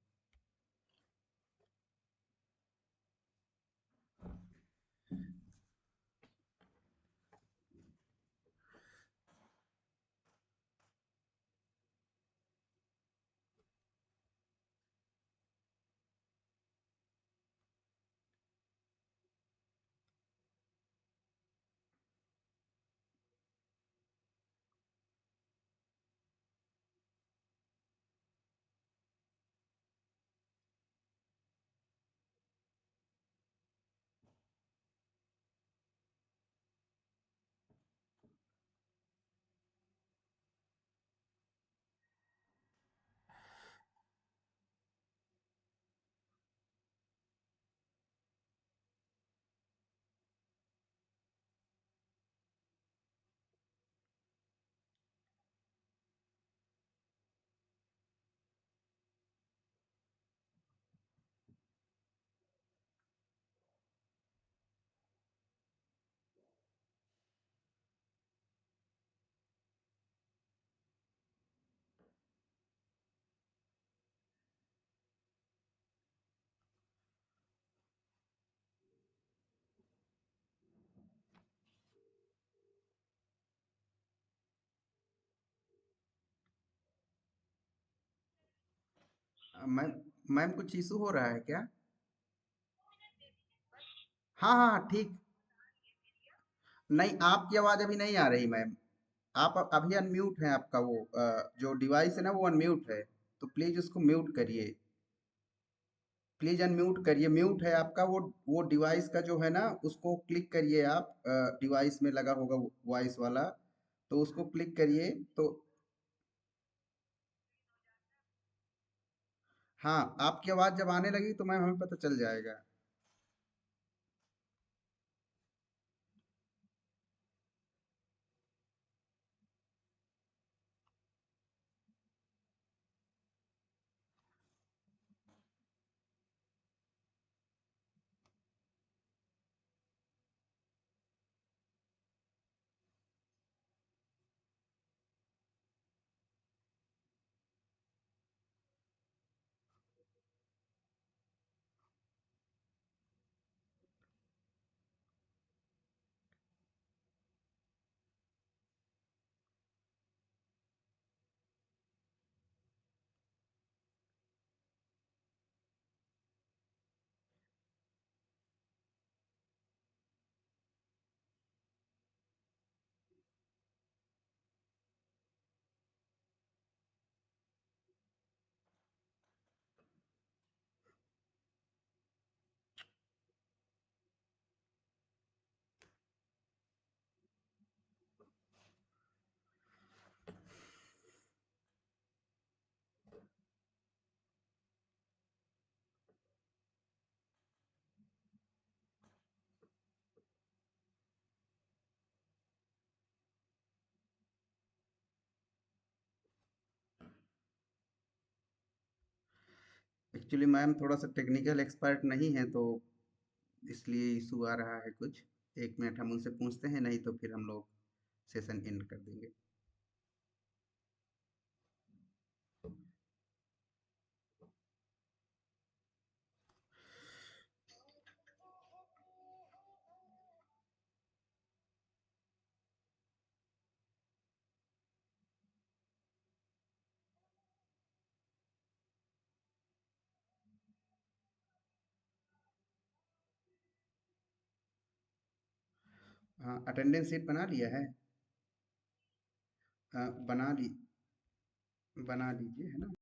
मैम, मैम कुछ इशू हो रहा है क्या? हाँ हाँ हाँ, ठीक। नहीं, आपकी आवाज अभी नहीं आ रही मैम। आप अभी अनम्यूट है, आपका वो जो डिवाइस है ना वो अनम्यूट है, तो प्लीज उसको म्यूट करिए। प्लीज अनम्यूट करिए, म्यूट है आपका वो डिवाइस का जो है ना, उसको क्लिक करिए आप, डिवाइस में लगा होगा वॉइस वाला, तो उसको क्लिक करिए तो। हाँ, आपकी आवाज जब आने लगी तो मैम हमें पता चल जाएगा। एक्चुअली मैम थोड़ा सा टेक्निकल एक्सपर्ट नहीं है, तो इसलिए इशू आ रहा है कुछ। 1 मिनट हम उनसे पूछते हैं, नहीं तो फिर हम लोग सेशन एंड कर देंगे। हाँ, अटेंडेंस शीट बना लिया है? बना लीजिए, है ना?